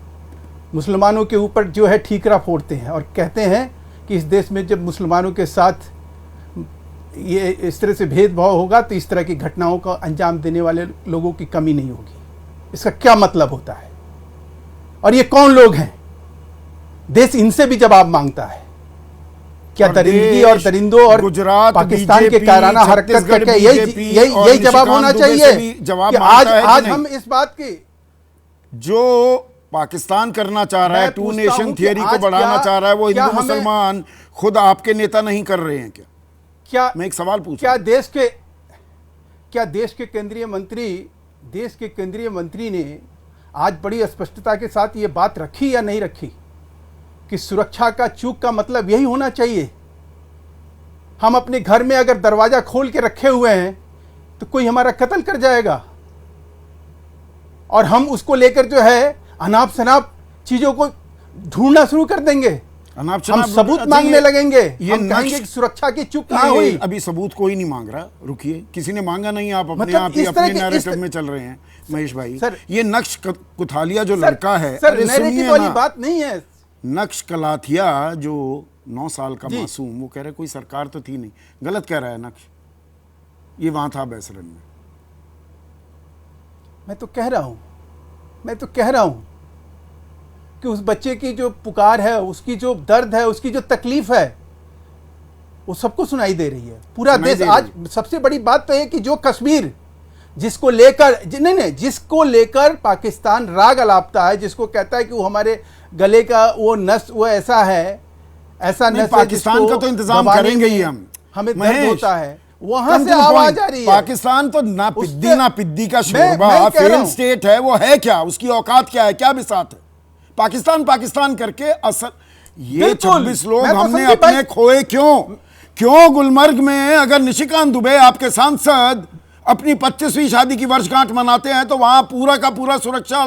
मुसलमानों के ऊपर जो है ठीकरा फोड़ते हैं और कहते हैं कि इस देश में जब मुसलमानों के साथ ये इस तरह से भेदभाव होगा तो इस तरह की घटनाओं का अंजाम देने वाले लोगों की कमी नहीं होगी। इसका क्या मतलब होता है? और ये कौन लोग हैं? देश इनसे भी जवाब मांगता है। क्या दरिंदगी और दरिंदों और गुजरात, पाकिस्तान के कायराना हरकत करके यही जवाब होना चाहिए कि आज हम इस बात की जो पाकिस्तान करना चाह रहा है, टू नेशन थियरी को बढ़ाना चाह रहा है, वो हिंदू मुसलमान खुद आपके नेता नहीं कर रहे हैं क्या? मैं एक सवाल पूछ, क्या देश के केंद्रीय मंत्री ने आज बड़ी स्पष्टता के साथ ये बात रखी या नहीं रखी कि सुरक्षा का चूक का मतलब यही होना चाहिए? हम अपने घर में अगर दरवाजा खोल के रखे हुए हैं तो कोई हमारा कत्ल कर जाएगा और हम उसको लेकर जो है अनाप शनाप चीजों को ढूंढना शुरू कर देंगे। हम सबूत मांगने लगेंगे। हम कहेंगे कि सुरक्षा की चूक कहां हुई? अभी सबूत कोई नहीं मांग रहा, रुकिए, किसी ने मांगा नहीं, आप अपने आप ही अपने नैरेटिव में चल रहे हैं महेश भाई। ये नक्श कुथालिया जो लड़का है, नैरेटिव वाली बात नहीं है। नक्श कलाथिया जो 9 साल का मासूम, वो कह रहे कोई सरकार तो थी नहीं। गलत कह रहा है नक्श, ये वहां था बैसरन में। मैं तो कह रहा हूं कि उस बच्चे की जो पुकार है, उसकी जो दर्द है, उसकी जो तकलीफ है, वो सबको सुनाई दे रही है। पूरा देश आज, सबसे बड़ी बात तो है कि जो कश्मीर जिसको लेकर पाकिस्तान राग अलापता है, जिसको कहता है कि वो हमारे गले का वो नस वो ऐसा है, ऐसा नस पाकिस्तान का तो इंतजाम करेंगे ही हमें दर्द होता है, वहां से आवाज आ रही है। पाकिस्तान तो ना पिद्दी का शोरबा, फेल स्टेट है, वो है क्या? उसकी औकात क्या है? क्या बिसात है? पाकिस्तान करके असल ये 26 लोग हमने अपने खोए क्यों गुलमर्ग में? अगर निशिकांत दुबे आपके सांसद अपनी 25वीं शादी की वर्षगांठ मनाते हैं तो वहां पूरा का पूरा सुरक्षा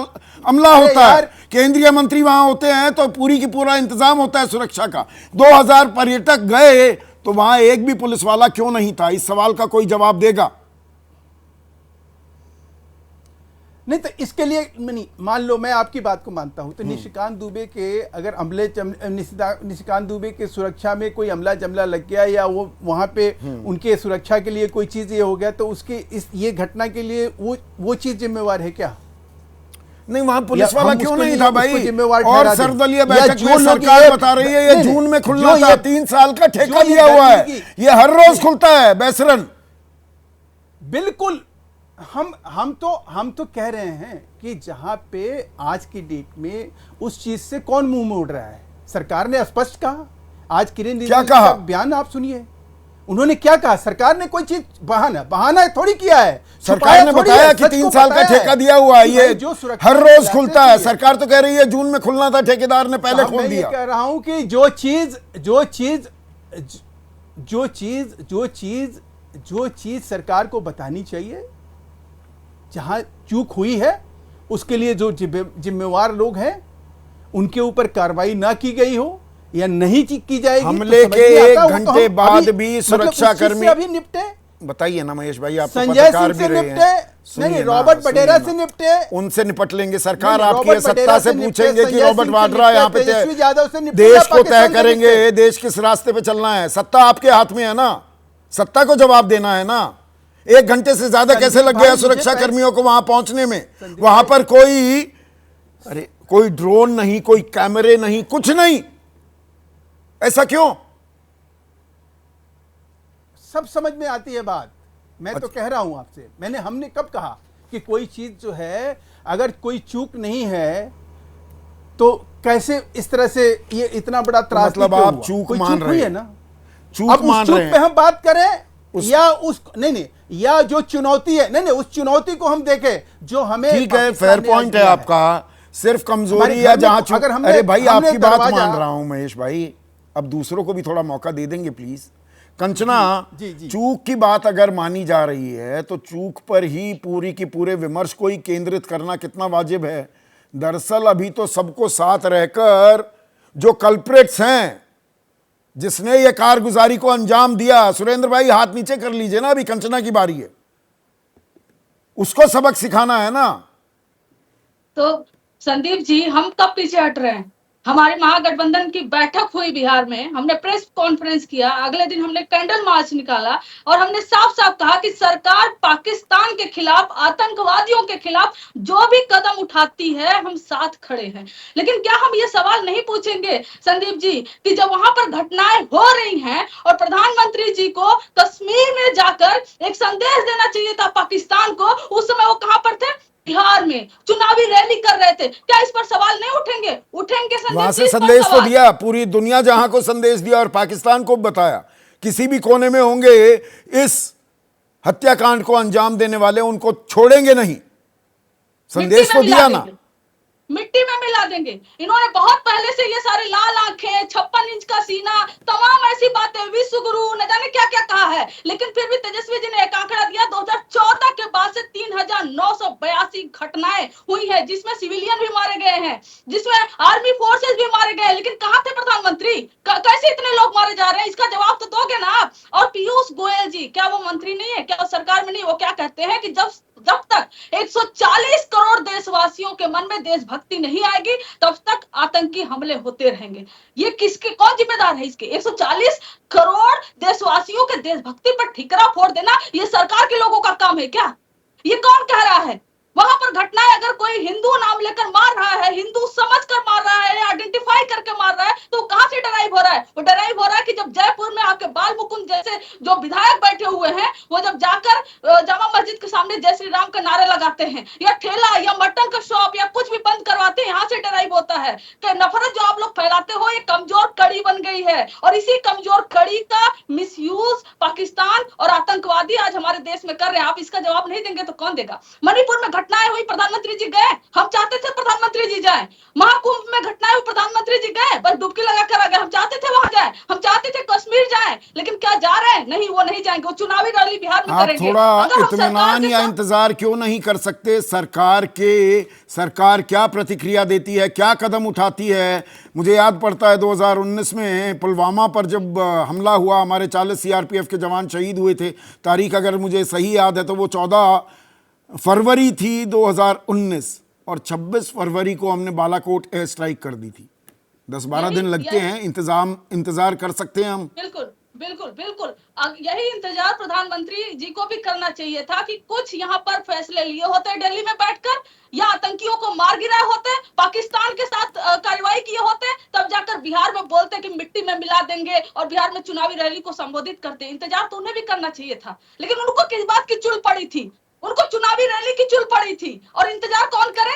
अमला होता है, केंद्रीय मंत्री वहां होते हैं तो पूरी की पूरा इंतजाम होता है सुरक्षा का। 2000 पर्यटक गए तो वहां एक भी पुलिस वाला क्यों नहीं था? इस सवाल का कोई जवाब देगा? नहीं तो इसके लिए नहीं, मान लो मैं आपकी बात को मानता हूं तो निशिकांत दुबे के अगर निशिकांत दुबे के सुरक्षा में कोई अमला जमला लग गया या वो वहां पे उनके सुरक्षा के लिए कोई चीज ये हो गया तो उसके ये घटना के लिए वो चीज जिम्मेवार है क्या? नहीं, वहां पुलिस या वाला हम क्यों उसको नहीं नहीं- था उसको भाई? जिम्मेवार और ठहरा दें। सर्वदलीय या बैठक जो में लोग सरकार ये- बता रही है नहीं, ये नहीं, जून में जो खुलना ये- था, 3 साल का ठेका जो ये दिया हुआ है, गर्मी की- ये हर रोज खुलता है बेसरन। बिल्कुल। हम तो कह रहे हैं कि जहां पे आज की डेट में उस चीज से कौन मुंह मोड़ रहा है? सरकार ने स्पष्ट कहा। आज किरण रिजिजू क्या कहा? का बयान आप सुनिए, उन्होंने क्या कहा? सरकार ने कोई चीज बहाना थोड़ी किया है, सरकार ने बताया कि 3 साल का ठेका दिया हुआ है, ये हर रोज खुलता है। सरकार तो कह रही है जून में खुलना था, ठेकेदार ने पहले खोल दिया। कह रहा हूं कि जो चीज सरकार को बतानी चाहिए, जहां चूक हुई है उसके लिए जो जिम्मेवार लोग हैं उनके ऊपर कार्रवाई ना की गई हो या नहीं की जाएगी, हमले तो समझ के में आता 1 हो तो घंटे हम बाद अभी- भी मतलब सुरक्षा उस चीज से कर्मी अभी निपटे। बताइए ना महेश भाई, आप तो संजय पत्रकार सिंह भी से रहे निपटे, हैं। सुनिए नहीं ना, रॉबर्ट सुनिए वडेरा ना। से निपटे, उनसे निपट लेंगे। सरकार नहीं, आपकी है, रॉबर्ट वडेरा सत्ता से से निपटे, पूछेंगे कि संजय रॉबर्ट सिंह से वाड्रा यहाँ पे निपटे, तेजस्वी यादव से निपटे देश या को तय पाकिस्तान से करेंगे, निपटे। देश किस रास्ते पे चलना है। सत्ता आपके हाथ में है ना, सत्ता को जवाब देना है ना। 1 घंटे से ज्यादा कैसे लग गया सुरक्षा कर्मियों को वहां पहुंचने में? वहां पर कोई ड्रोन नहीं, कोई कैमरे नहीं, कुछ नहीं। ऐसा क्यों? सब समझ में आती है बात। मैं तो कह रहा हूं आपसे, हमने कब कहा कि कोई चीज जो है अगर कोई चूक नहीं है तो कैसे इस तरह से ये इतना बड़ा त्रास मतलब क्यों आप हुआ? चूक कोई मान चूक रहे हुई है हैं। ना, चूक अब उस मान चूक रहे पे हैं। हम बात करें या उस नहीं या जो चुनौती है, नहीं उस चुनौती को हम देखें जो हमें ठीक है, पाकिस्तान फेयर ने पॉइंट आज है दिया आपका। सिर्फ हमारे कमजोरी घर या में जहां तो अगर हमने- अरे भाई हमने आपकी बात दरवाजा- मान रहा हूं महेश भाई, अब दूसरों को भी थोड़ा मौका दे देंगे प्लीज। कंचना, जी। चूक की बात अगर मानी जा रही है तो चूक पर ही पूरी की पूरे विमर्श को ही केंद्रित करना कितना वाजिब है? दरअसल अभी तो सबको साथ रहकर जो कल्प्रिट्स हैं, जिसने ये कारगुजारी को अंजाम दिया, सुरेंद्र भाई हाथ नीचे कर लीजिए ना, अभी कंचना की बारी है, उसको सबक सिखाना है ना। तो संदीप जी, हम कब पीछे हट रहे हैं? हमारे महागठबंधन की बैठक हुई बिहार में, हमने प्रेस कॉन्फ्रेंस किया, अगले दिन हमने कैंडल मार्च निकाला और हमने साफ साफ कहा कि सरकार पाकिस्तान के खिलाफ, आतंकवादियों के खिलाफ जो भी कदम उठाती है हम साथ खड़े हैं। लेकिन क्या हम ये सवाल नहीं पूछेंगे संदीप जी कि जब वहां पर घटनाएं हो रही हैं और प्रधानमंत्री जी को कश्मीर में जाकर एक संदेश देना चाहिए था पाकिस्तान को, उस समय वो कहां पर थे? बिहार में चुनावी रैली कर रहे थे। क्या इस पर सवाल नहीं उठेंगे? उठेंगे संदीप वहां जी, से इस पर संदेश तो सवाल। दिया, पूरी दुनिया जहां को संदेश दिया और पाकिस्तान को बताया किसी भी कोने में होंगे इस हत्याकांड को अंजाम देने वाले, उनको छोड़ेंगे नहीं। संदेश तो दिया ना, मिट्टी में मिला देंगे। इन्होंने बहुत पहले से ये सारे लाल आंखें, 56 इंच का सीना, तमाम ऐसी बातें, विश्व गुरु, न जाने क्या क्या कहा है, लेकिन फिर भी तेजस्वी जी ने एक आंकड़ा दिया 2014 के बाद से 3982 घटनाएं हुई है, जिसमें सिविलियन भी मारे गए हैं, जिसमें आर्मी फोर्सेस भी मारे गए। लेकिन कहां थे प्रधानमंत्री? कैसे इतने लोग मारे जा रहे हैं? इसका जवाब तो दोगे ना आप। और पीयूष गोयल जी, क्या वो मंत्री नहीं है? क्या वो सरकार में नहीं? वो क्या कहते हैं कि जब तक 140 करोड़ देशवासियों के मन में देशभक्ति नहीं आएगी तब तक आतंकी हमले होते रहेंगे। ये किसके, कौन जिम्मेदार है इसके? 140 करोड़ देशवासियों के देशभक्ति पर ठिकरा फोड़ देना ये सरकार के लोगों का काम है क्या? ये कौन कह रहा है? वहां पर घटनाएं अगर कोई हिंदू नाम लेकर मार रहा है, हिंदू समझकर मार रहा है, आइडेंटिफाई करके मार रहा है, तो कहां से डराइव हो रहा है? वो डराइव हो रहा है कि जब जयपुर में आपके बाल मुकुंद जैसे जो विधायक बैठे हुए हैं, वो जब जाकर जामा मस्जिद के सामने जय श्री राम का नारे लगाते हैं, या ठेला या मटन का शॉप या कुछ भी बंद करवाते हैं, यहाँ से डराइव होता है कि नफरत जो आप लोग फैलाते हो ये कमजोर कड़ी बन गई है। और इसी कमजोर कड़ी का मिसयूज पाकिस्तान और आतंकवादी आज हमारे देश में कर रहे हैं। आप इसका जवाब नहीं देंगे तो कौन देगा? मणिपुर में घटनाएं हुई, प्रधानमंत्री जी गए, हम चाहते थे प्रधानमंत्री जी जाए। महाकुंभ में घटनाएं हुई, प्रधानमंत्री जी गए, बस डुबकी लगा कर आ गए। हम चाहते थे वहां जाए, हम चाहते थे कश्मीर जाए, लेकिन क्या जा रहे हैं? नहीं, वो नहीं जाएंगे। वो चुनावी रैली बिहार में आप करेंगे। थोड़ा अगर हम सरकार इत्मीनान के या साथ- इंतजार क्यों नहीं कर सकते? सरकार क्या प्रतिक्रिया देती है, क्या कदम उठाती है? मुझे याद पड़ता है 2019 में पुलवामा पर जब हमला हुआ, हमारे 40 सीआरपीएफ के जवान शहीद हुए थे। तारीख अगर मुझे सही याद है तो वो 14 फरवरी थी 2019, और 26 फरवरी को हमने बालाकोट एयर स्ट्राइक कर दी थी। 10-12 दिन लगते हैं, इंतजार कर सकते हैं हम। बिल्कुल बिल्कुल बिल्कुल। यही इंतजार प्रधानमंत्री जी को भी करना चाहिए था कि कुछ यहाँ पर फैसले लिए होते दिल्ली में बैठकर, या आतंकियों को मार गिराए होते, पाकिस्तान के साथ कार्रवाई किए होते, तब जाकर बिहार में बोलते कि मिट्टी में मिला देंगे और बिहार में चुनावी रैली को संबोधित करते। इंतजार तो उन्हें भी करना चाहिए था, लेकिन उनको किस बात की चुल पड़ी थी? उनको चुनावी रैली की चुल पड़ी थी। और इंतजार कौन करे?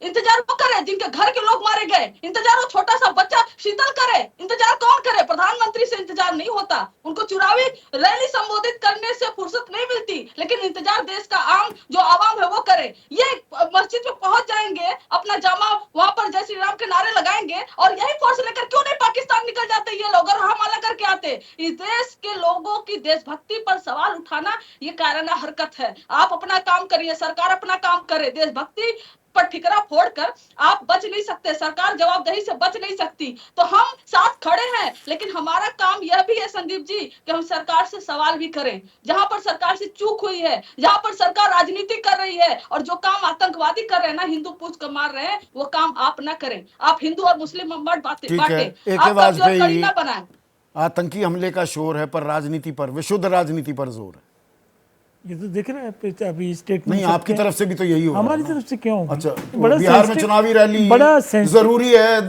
इंतजार वो करे जिनके घर के लोग मारे गए। इंतजार वो छोटा सा बच्चा शीतल करे। इंतजार कौन करे? प्रधानमंत्री से इंतजार नहीं होता। उनको चुनावी रैली संबोधित करने से फुर्सत नहीं मिलती, लेकिन इंतजार देश का आम जो आवाम है वो करे। ये मस्जिद में पहुंच जाएंगे, अपना जामा वहां पर जय श्री राम के नारे लगाएंगे, और यही फोर्स लेकर क्यों नहीं पाकिस्तान निकल जाते ये लोग और हमाला करके आते? इस देश के लोगों की देशभक्ति पर सवाल उठाना ये कायराना हरकत है। आप अपना काम करिए, सरकार अपना काम करे। देशभक्ति पर ठिकरा फोड़कर आप बच नहीं सकते, सरकार जवाबदेही से बच नहीं सकती। तो हम साथ खड़े हैं, लेकिन हमारा काम यह भी है संदीप जी कि हम सरकार से सवाल भी करें। जहां पर सरकार से चूक हुई है, जहां पर सरकार राजनीति कर रही है, और जो काम आतंकवादी कर रहे हैं ना, हिंदू पूछ कर मार रहे हैं, वो काम आप ना करें। आप हिंदू और मुस्लिम में मत बांटे, ना बनाए। आतंकी हमले का शोर है, पर राजनीति पर, विशुद्ध राजनीति पर जोर है। ये तो दिख रहा है अभी स्टेटमेंट। नहीं, आपकी तरफ से भी तो यही होगा। हमारी तरफ से क्यों? अच्छा, बिहार में चुनावी रैली बड़ा जरूरी है,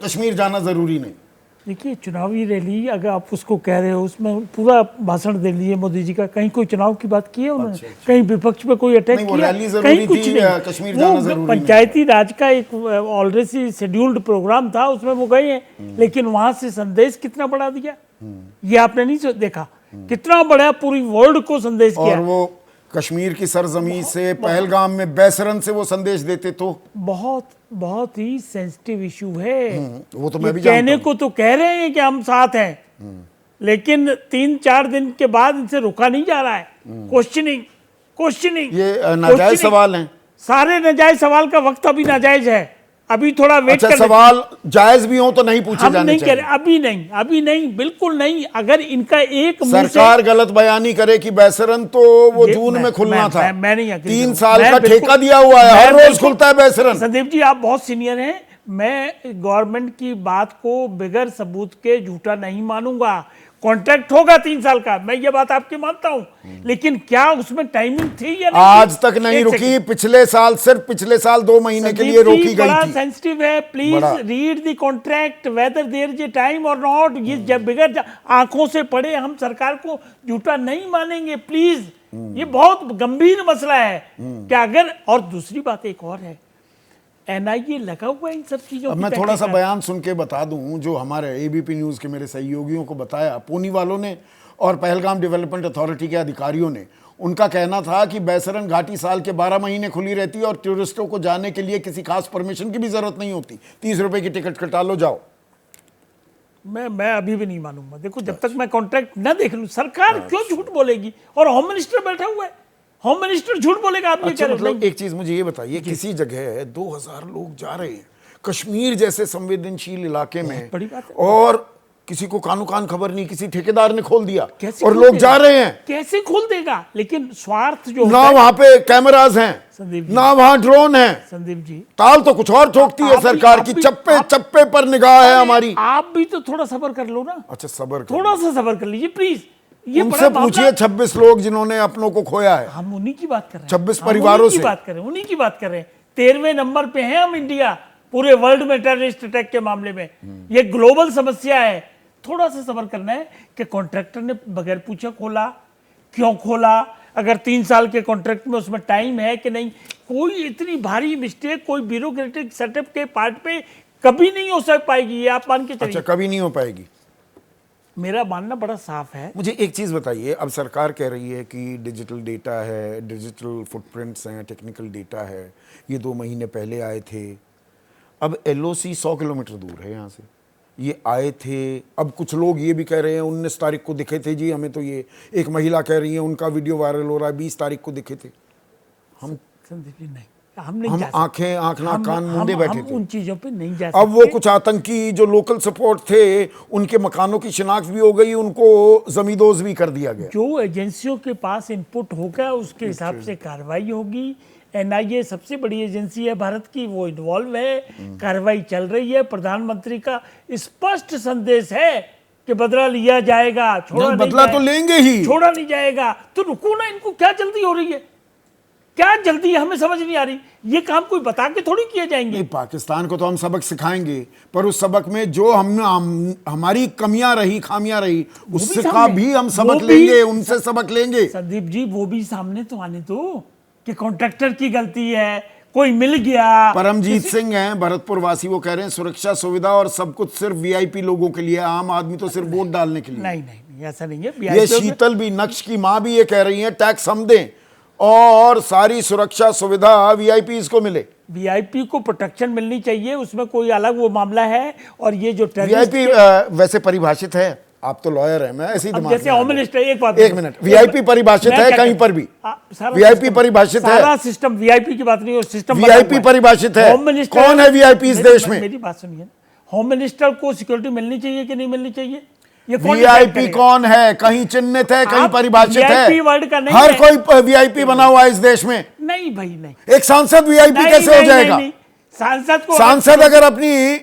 कश्मीर जाना जरूरी नहीं। देखिए, चुनावी रैली अगर आप उसको कह रहे हो, उसमें पूरा भाषण दे लिए मोदी जी का। कहीं कोई चुनाव की बात की है उन्होंने? कहीं विपक्ष पे कोई अटैक किया? कहीं कुछ नहीं। कश्मीर जाना जरूरी पंचायती राज का एक ऑलरेडी शेड्यूल्ड प्रोग्राम था, उसमें वो गए हैं, लेकिन वहां से संदेश कितना बड़ा दिया ये आपने नहीं देखा? कितना बड़ा पूरी वर्ल्ड को संदेश किया। और वो कश्मीर की सरजमी से, पहलगाम में बेसरन से वो संदेश देते तो बहुत ही सेंसिटिव इशू है। वो तो मैं भी कहने को तो कह रहे हैं कि हम साथ हैं, लेकिन 3-4 दिन के बाद इनसे रुका नहीं जा रहा है। क्वेश्चनिंग ये नाजायज सवाल हैं। सारे नाजायज सवाल का वक्त अभी नाजायज है। अभी थोड़ा वेट कर। सवाल जायज भी हो तो नहीं पूछे जाने नहीं चाहिए। अभी नहीं, बिल्कुल नहीं। अगर इनका एक सरकार गलत बयानी करे कि बेसरन तो वो जून में खुलना था, मैं नहीं 3 साल का ठेका दिया हुआ है, हर रोज खुलता है बेसरन। संदीप जी, आप बहुत सीनियर हैं। मैं गवर्नमेंट की बात को बगैर सबूत के झूठा नहीं मानूंगा। कॉन्ट्रैक्ट होगा 3 साल का, मैं ये बात आपकी मानता हूं, लेकिन क्या उसमें टाइमिंग थी या नहीं? आज तक नहीं रुकी। पिछले साल, सिर्फ पिछले साल 2 महीने के लिए रोकी गई थी। सेंसिटिव है। Please read the contract whether there is a time और नॉट। ये जब बगैर आंखों से पढ़े हम सरकार को झूठा नहीं मानेंगे, प्लीज। ये बहुत गंभीर मसला है कि अगर, और दूसरी बात एक और है, NIA लगा हुआ है इन सब चीजों। अब मैं थोड़ा सा बयान सुन के बता दूं, जो हमारे ABP न्यूज़ के मेरे सहयोगियों को बताया, पूनी वालों ने और पहलगाम डेवलपमेंट अथॉरिटी के अधिकारियों ने। उनका कहना था कि बेसरन घाटी साल के 12 महीने खुली रहती है और टूरिस्टों को जाने के लिए किसी खास परमिशन की भी जरूरत नहीं होती। 30 रुपए की टिकट कटा लो, जाओ। मैं अभी भी नहीं मानूंगा। देखो, जब तक मैं कॉन्ट्रैक्ट न देख लूं, सरकार क्यों झूठ बोलेगी? और होम मिनिस्टर बैठा हुआ है, होम मिनिस्टर झूठ बोलेगा? आप अच्छा, मतलब एक चीज मुझे ये बताइए, किसी जगह 2000 लोग जा रहे हैं कश्मीर जैसे संवेदनशील इलाके में, बड़ी बात है, और किसी को कानो कान खबर नहीं, किसी ठेकेदार ने खोल दिया और लोग जा रहे हैं। कैसे खोल देगा? लेकिन स्वार्थ जो ना वहां पे कैमराज हैं, ना वहां ड्रोन है। संदीप जी, ताल तो कुछ और ठोकती है सरकार की। चप्पे चप्पे पर निगाह है हमारी। आप भी तो थोड़ा सब्र कर लो ना। अच्छा, सब्र, थोड़ा सा सब्र कर लीजिए प्लीज। ये उनसे पूछिए 26 लोग जिन्होंने अपनों को खोया है। हम उन्हीं की बात कर रहे हैं, 26 परिवारों से बात कर रहे हैं, उन्हीं की बात कर रहे हैं। 13वें नंबर पे हैं हम, इंडिया पूरे वर्ल्ड में टेररिस्ट अटैक के मामले में। ये ग्लोबल समस्या है। थोड़ा सा सब्र करना है कि कॉन्ट्रैक्टर ने बगैर पूछे खोला, क्यों खोला, अगर 3 साल के कॉन्ट्रैक्ट में उसमें टाइम है कि नहीं। कोई इतनी भारी मिस्टेक कोई ब्यूरोक्रेटिक सेटअप के पार्ट पे कभी नहीं हो सक पाएगी, ये आप मान के चलिए। अच्छा, कभी नहीं हो पाएगी। मेरा मानना बड़ा साफ है। मुझे एक चीज़ बताइए, अब सरकार कह रही है कि डिजिटल डेटा है, डिजिटल फुटप्रिंट्स हैं, टेक्निकल डेटा है, ये 2 महीने पहले आए थे। अब LOC 100 किलोमीटर दूर है यहाँ से, ये आए थे। अब कुछ लोग ये भी कह रहे हैं 19 तारीख को दिखे थे जी हमें, तो ये एक महिला कह रही है उनका वीडियो वायरल हो रहा है 20 तारीख को दिखे थे। हम संदीप जी नहीं, हम आंखें आंख नाक कान मूंदे बैठे थे। उन चीजों पे नहीं जा सकते। अब वो कुछ आतंकी जो लोकल सपोर्ट थे, उनके मकानों की शिनाख्त भी हो गई, उनको जमींदोज भी कर दिया गया। जो एजेंसियों के पास इनपुट होगा उसके हिसाब से कार्रवाई होगी। NIA सबसे बड़ी एजेंसी है भारत की, वो इन्वॉल्व है, कार्रवाई चल रही है। प्रधानमंत्री का स्पष्ट संदेश है कि बदला लिया जाएगा, छोड़ा नहीं, नहीं बदला तो जाएगा, लेंगे ही। छोड़ा नहीं जाएगा, तो रुको ना, इनको क्या जल्दी हो रही है, क्या जल्दी है, हमें समझ नहीं आ रही। ये काम कोई बता के थोड़ी किए जाएंगे। नहीं, पाकिस्तान को तो हम सबक सिखाएंगे, पर उस सबक में जो हमारी कमियां रही, खामियां रही, उससे का सामने- भी हम वो सबक भी- लेंगे, उनसे सबक लेंगे। संदीप जी, वो भी सामने तो आने दो कि कॉन्ट्रैक्टर की गलती है, कोई मिल गया। परमजीत सिंह हैं, भरतपुर वासी, वो कह रहे हैं सुरक्षा सुविधा और सब कुछ सिर्फ वीआईपी लोगों के लिए, आम आदमी तो सिर्फ वोट डालने के लिए। नहीं नहीं नहीं, ऐसा नहीं है। ये शीतल भी, नक्श की मां भी ये कह रही हैं टैक्स हम दें और सारी सुरक्षा सुविधा वीआईपीज को मिले। वीआईपी को प्रोटेक्शन मिलनी चाहिए, उसमें कोई अलग वो मामला है। और ये जो वीआईपी वैसे परिभाषित है, आप तो लॉयर हैं, मैं ऐसे ही दिमाग जैसे में आ होम गया। मिनिस्टर, एक बात एक मिनट, वीआईपी परिभाषित है कहीं पर भी, वीआईपी परिभाषित है, सारा सिस्टम वीआईपी की बात नहीं, और सिस्टम वीआईपी परिभाषित है। कौन है वीआईपी इस देश में? मेरी बात सुनिए, होम मिनिस्टर को सिक्योरिटी मिलनी चाहिए कि नहीं मिलनी चाहिए? ये कौन वीआईपी कौन है? कहीं चिन्हित है, कहीं आप परिभाषित है। VIP वर्ड का नहीं हर है। कोई वीआईपी बना हुआ है इस देश में। नहीं भाई, नहीं। एक सांसद वीआईपी नहीं, कैसे हो नहीं, जाएगा? नहीं, नहीं। सांसद अगर अपनी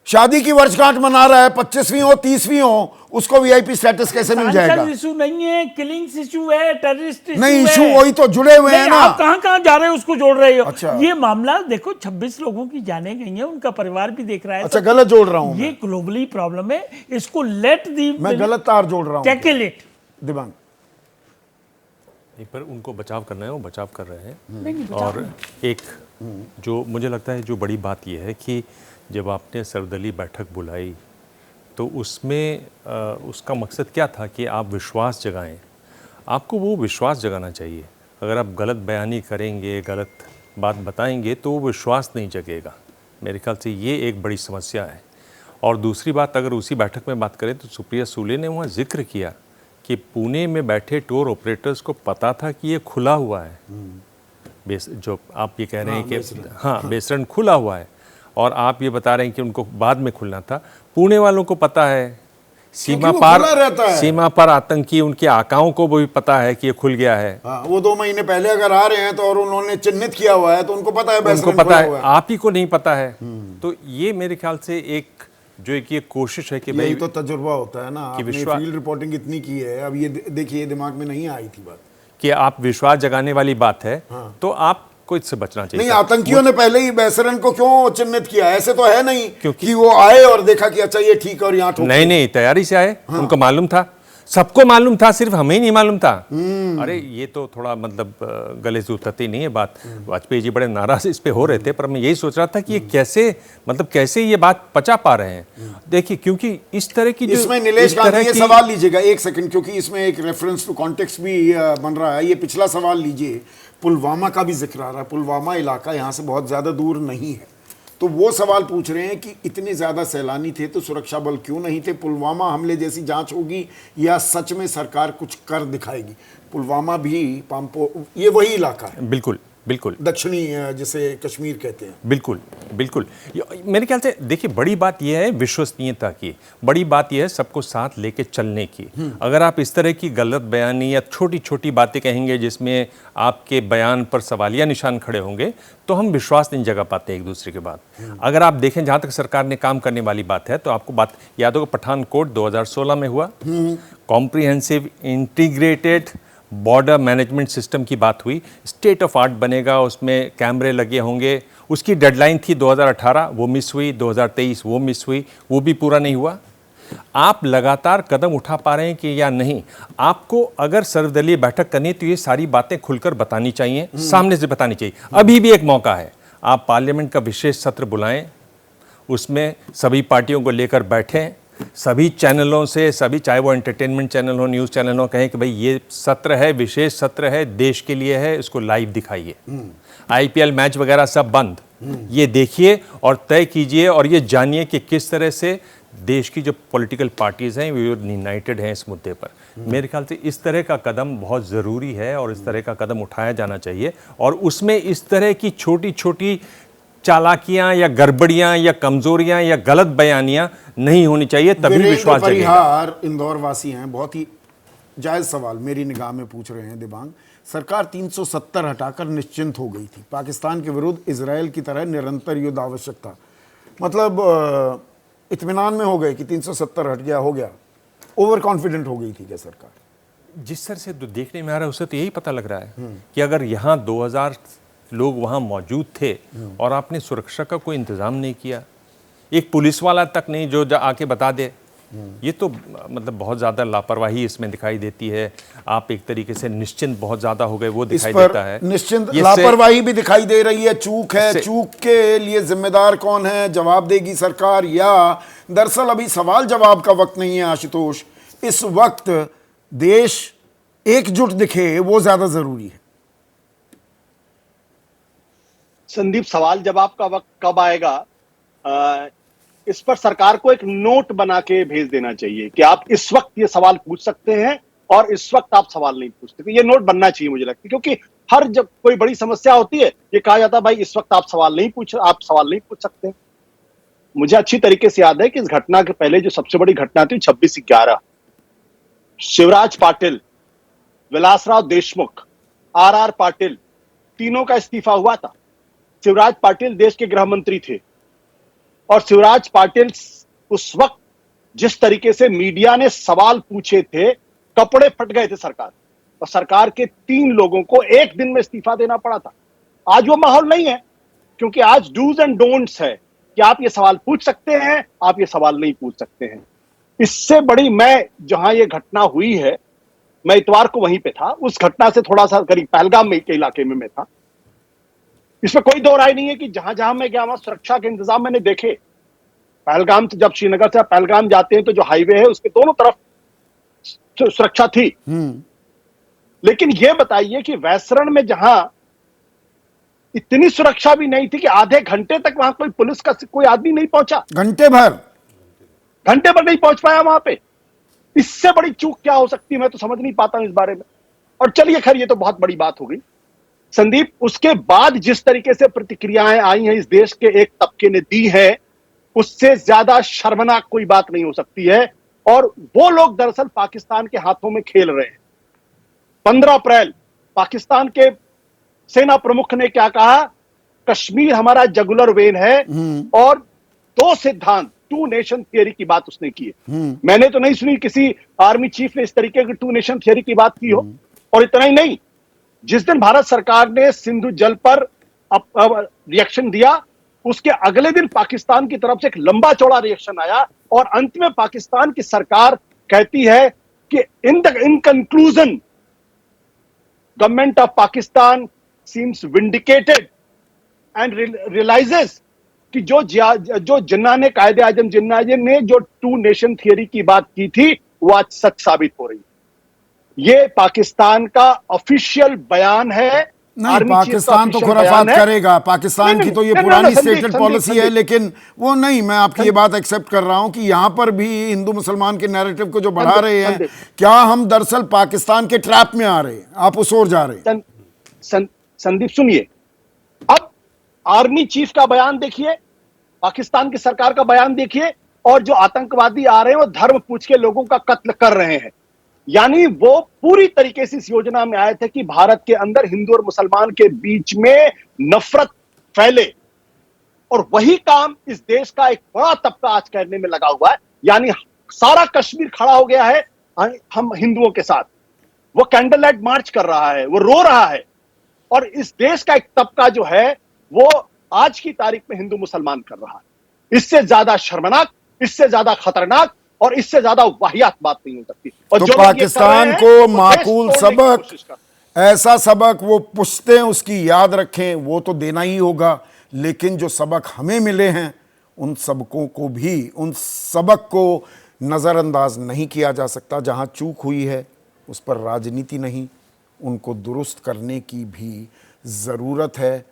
शादी की वर्षगांठ मना रहा है, 25वीं हो 30वीं हो, उसको वीआईपी स्टेटस कैसे मिल जाएगा? इशू नहीं है, किलिंग्स इशू है, टेररिस्ट नहीं, इशू वही तो जुड़े हुए हैं ना। आप कहां कहां जा रहे हो, उसको जोड़ रहे हो। अच्छा। ये मामला देखो, 26 लोगों की जाने गई हैं, उनका परिवार भी देख रहा है। अच्छा, गलत जोड़ रहा हूं ये ग्लोबली प्रॉब्लम है, इसको लेट दी, मैं गलत तार जोड़ रहा हूं। Tackle it. दिमाग पर उनको बचाव करना है, वो बचाव कर रहे हैं। नहीं, बचाव और एक जो मुझे लगता है जो बड़ी बात यह है कि जब आपने सर्वदलीय बैठक बुलाई तो उसमें उसका मकसद क्या था कि आप विश्वास जगाएं। आपको वो विश्वास जगाना चाहिए। अगर आप गलत बयानी करेंगे, गलत बात बताएंगे तो वो विश्वास नहीं जगेगा। मेरे ख्याल से ये एक बड़ी समस्या है। और दूसरी बात, अगर उसी बैठक में बात करें तो सुप्रिया सुले ने वहाँ जिक्र किया कि पुणे में बैठे टूर ऑपरेटर्स को पता था कि ये खुला हुआ है। जो आप ये कह रहे हैं कि हाँ, बेसरण खुला हुआ है, और आप ये बता रहे हैं कि उनको बाद में खुलना था। पुणे वालों को पता है, सीमा पार आतंकी, उनके आकाओं को भी पता है कि ये खुल गया है। हाँ, वो 2 महीने पहले अगर आ रहे हैं तो और उन्होंने चिन्हित किया हुआ है तो उनको पता है, उनको पता है, आप ही को नहीं पता है। तो ये मेरे ख्याल से एक जो एक ये कोशिश है कि यही तो तजुर्बा होता है ना। आपने विश्वास, फील्ड रिपोर्टिंग इतनी की है, अब ये देखिए दिमाग में नहीं आई थी बात कि आप विश्वास जगाने वाली बात है। तो आपको इससे बचना चाहिए। नहीं, आतंकियों ने पहले ही बेसरन को क्यों चिन्हित किया? ऐसे तो है नहीं क्योंकि कि वो आए और देखा कि अच्छा ये ठीक है और यहाँ ठोक। नहीं, तैयारी से आए। उनको मालूम था, सबको मालूम था, सिर्फ हमें ही नहीं मालूम था। अरे ये तो थोड़ा मतलब गले से उतरती नहीं है बात। वाजपेयी जी बड़े नाराज इस पे हो रहे थे, पर मैं यही सोच रहा था कि ये कैसे ये बात पचा पा रहे हैं। देखिए, क्योंकि इस तरह की इसमें नीलेश गांधी, ये सवाल लीजिएगा एक सेकंड, क्योंकि इसमें एक रेफरेंस टू कॉन्टेक्स्ट भी बन रहा है। ये पिछला सवाल लीजिए, पुलवामा का भी जिक्र आ रहा है। पुलवामा इलाका यहाँ से बहुत ज़्यादा दूर नहीं है, तो वो सवाल पूछ रहे हैं कि इतने ज़्यादा सैलानी थे तो सुरक्षा बल क्यों नहीं थे? पुलवामा हमले जैसी जांच होगी या सच में सरकार कुछ कर दिखाएगी? पुलवामा भी पाम्पो, ये वही इलाका है। बिल्कुल बिल्कुल, दक्षिणी जिसे कश्मीर कहते हैं। बिल्कुल बिल्कुल। मेरे ख्याल से देखिए, बड़ी बात यह है विश्वसनीयता की, बड़ी बात यह है सबको साथ लेके चलने की। अगर आप इस तरह की गलत बयानी या छोटी छोटी बातें कहेंगे जिसमें आपके बयान पर सवालिया निशान खड़े होंगे, तो हम विश्वास नहीं जगा पाते एक दूसरे के बाद। अगर आप देखें, जहाँ तक सरकार ने काम करने वाली बात है, तो आपको बात याद होगा, पठानकोट 2016 में हुआ, comprehensive integrated border management system की बात हुई। स्टेट ऑफ आर्ट बनेगा, उसमें कैमरे लगे होंगे। उसकी डेडलाइन थी 2018, वो मिस हुई। 2023 वो मिस हुई, वो भी पूरा नहीं हुआ। आप लगातार कदम उठा पा रहे हैं कि या नहीं? आपको अगर सर्वदलीय बैठक करनी है तो ये सारी बातें खुलकर बतानी चाहिए, सामने से बतानी चाहिए। अभी भी एक मौका है, आप पार्लियामेंट का विशेष सत्र बुलाएं, उसमें सभी पार्टियों को लेकर बैठें, सभी चैनलों से, सभी, चाहे वो एंटरटेनमेंट चैनल हो, न्यूज़ चैनल हो, कहें कि भाई ये सत्र है, विशेष सत्र है, देश के लिए है, इसको लाइव दिखाइए। IPL मैच वगैरह सब बंद, ये देखिए और तय कीजिए और ये जानिए कि किस तरह से देश की जो पॉलिटिकल पार्टीज़ हैं वो यूनाइटेड हैं इस मुद्दे पर। मेरे ख्याल से इस तरह का कदम बहुत ज़रूरी है और इस तरह का कदम उठाया जाना चाहिए, और उसमें इस तरह की छोटी छोटी चालाकियां या गड़बड़ियां या कमजोरियां या गलत बयानियां नहीं होनी चाहिए, तभी विश्वास जगेगा। परिहार इंदौर वासी हैं, बहुत ही जायज सवाल मेरी निगाह में पूछ रहे हैं दिबांग। सरकार 370 हटाकर निश्चिंत हो गई थी। पाकिस्तान के विरुद्ध इजराइल की तरह निरंतर युद्ध आवश्यक था। मतलब इत्मीनान में हो गए कि 370 हट गया, हो गया? ओवर कॉन्फिडेंट हो गई थी क्या सरकार? जिस तरह से देखने में आ रहा है उससे तो यही पता लग रहा है कि अगर यहाँ 2000 लोग वहाँ मौजूद थे और आपने सुरक्षा का कोई इंतजाम नहीं किया, एक पुलिस वाला तक नहीं जो आके बता दे, ये तो मतलब बहुत ज़्यादा लापरवाही इसमें दिखाई देती है। आप एक तरीके से निश्चिंत बहुत ज़्यादा हो गए वो दिखाई देता है। निश्चिंत लापरवाही भी दिखाई दे रही है, चूक है। चूक के लिए जिम्मेदार कौन है? जवाब देगी सरकार, या दरअसल अभी सवाल जवाब का वक्त नहीं है आशुतोष। इस वक्त देश एकजुट दिखे वो ज्यादा जरूरी है। संदीप, सवाल जवाब का वक्त कब आएगा, इस पर सरकार को एक नोट बना के भेज देना चाहिए कि आप इस वक्त ये सवाल पूछ सकते हैं और इस वक्त आप सवाल नहीं पूछ सकते। ये नोट बनना चाहिए मुझे लगता है, क्योंकि हर जब कोई बड़ी समस्या होती है ये कहा जाता है भाई इस वक्त आप सवाल नहीं पूछ सकते। मुझे अच्छी तरीके से याद है कि इस घटना के पहले जो सबसे बड़ी घटना थी 26/11, शिवराज पाटिल, विलासराव देशमुख, आर पाटिल, तीनों का इस्तीफा हुआ था। शिवराज पाटिल देश के गृह मंत्री थे और शिवराज पाटिल उस वक्त जिस तरीके से मीडिया ने सवाल पूछे थे, कपड़े फट गए थे सरकार, और सरकार के 3 लोगों को एक दिन में इस्तीफा देना पड़ा था। आज वो माहौल नहीं है, क्योंकि आज डूज एंड डोंट्स है कि आप ये सवाल पूछ सकते हैं, आप ये सवाल नहीं पूछ सकते हैं। इससे बड़ी, मैं जहां ये घटना हुई है, मैं इतवार को वहीं पे था, उस घटना से थोड़ा सा करीब पहलगाम में के इलाके में मैं था। इसमें कोई दो राय नहीं है कि जहां जहां मैं गया वहां सुरक्षा के इंतजाम मैंने देखे। पहलगाम जब श्रीनगर से पहलगाम जाते हैं तो जो हाईवे है उसके दोनों तरफ सुरक्षा थी। लेकिन यह बताइए कि वैसरण में जहां इतनी सुरक्षा भी नहीं थी कि आधे घंटे तक वहां कोई पुलिस का कोई आदमी नहीं पहुंचा, घंटे भर नहीं पहुंच पाया वहां पे। इससे बड़ी चूक क्या हो सकती है, मैं तो समझ नहीं पाता हूं इस बारे में। और चलिए खैर, ये तो बहुत बड़ी बात हो गई संदीप। उसके बाद जिस तरीके से प्रतिक्रियाएं आई हैं इस देश के एक तबके ने दी है, उससे ज्यादा शर्मनाक कोई बात नहीं हो सकती है। और वो लोग दरअसल पाकिस्तान के हाथों में खेल रहे हैं। 15 अप्रैल पाकिस्तान के सेना प्रमुख ने क्या कहा? कश्मीर हमारा जगुलर वेन है, और 2 सिद्धांत, 2 नेशन थियरी की बात उसने की है। मैंने तो नहीं सुनी किसी आर्मी चीफ ने इस तरीके की 2 नेशन थियरी की बात की हो। और इतना ही नहीं, जिस दिन भारत सरकार ने सिंधु जल पर रिएक्शन दिया, उसके अगले दिन पाकिस्तान की तरफ से एक लंबा चौड़ा रिएक्शन आया, और अंत में पाकिस्तान की सरकार कहती है कि in conclusion government of Pakistan seems vindicated and realises कि जो जिन्ना ने, कायदे आजम जिन्ना ने जो 2 नेशन थियरी की बात की थी वो आज सच साबित हो रही है। ये पाकिस्तान का ऑफिशियल बयान है। नहीं, पाकिस्तान तो खुराफात करेगा, पाकिस्तान की तो ये पुरानी स्टेटेड पॉलिसी है। लेकिन वो नहीं, मैं आपकी ये बात एक्सेप्ट कर रहा हूं कि यहां पर भी हिंदू मुसलमान के नैरेटिव को जो बढ़ा रहे हैं, क्या हम दरअसल पाकिस्तान के ट्रैप में आ रहे हैं? आप उस ओर जा रहे हैं। संदीप सुनिए, अब आर्मी चीफ का बयान देखिए, पाकिस्तान की सरकार का बयान देखिए, और जो आतंकवादी आ रहे हैं वो धर्म पूछ के लोगों का कत्ल कर रहे हैं। यानी वो पूरी तरीके से इस योजना में आए थे कि भारत के अंदर हिंदू और मुसलमान के बीच में नफरत फैले, और वही काम इस देश का एक बड़ा तबका आज करने में लगा हुआ है। यानी सारा कश्मीर खड़ा हो गया है हम हिंदुओं के साथ, वो कैंडल लाइट मार्च कर रहा है, वो रो रहा है। और इस देश का एक तबका जो है वो आज की तारीख में हिंदू मुसलमान कर रहा है। इससे ज्यादा शर्मनाक, इससे ज्यादा खतरनाक और इससे ज्यादा वाहियात बात नहीं हो सकती। और तो जो पाकिस्तान को माकूल सबक, ऐसा सबक वो पुश्ते उसकी याद रखें, वो तो देना ही होगा। लेकिन जो सबक हमें मिले हैं उन सबकों को भी, उन सबक को नज़रअंदाज नहीं किया जा सकता। जहां चूक हुई है उस पर राजनीति नहीं, उनको दुरुस्त करने की भी ज़रूरत है।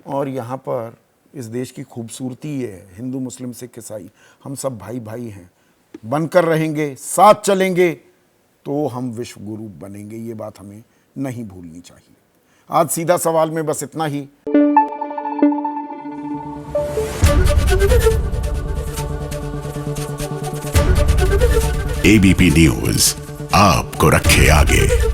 और यहाँ पर इस देश की खूबसूरती ये है, हिंदू मुस्लिम सिख ईसाई हम सब भाई भाई हैं, बनकर रहेंगे, साथ चलेंगे तो हम विश्व गुरु बनेंगे। ये बात हमें नहीं भूलनी चाहिए। आज सीधा सवाल में बस इतना ही। एबीपी न्यूज़ आपको रखे आगे।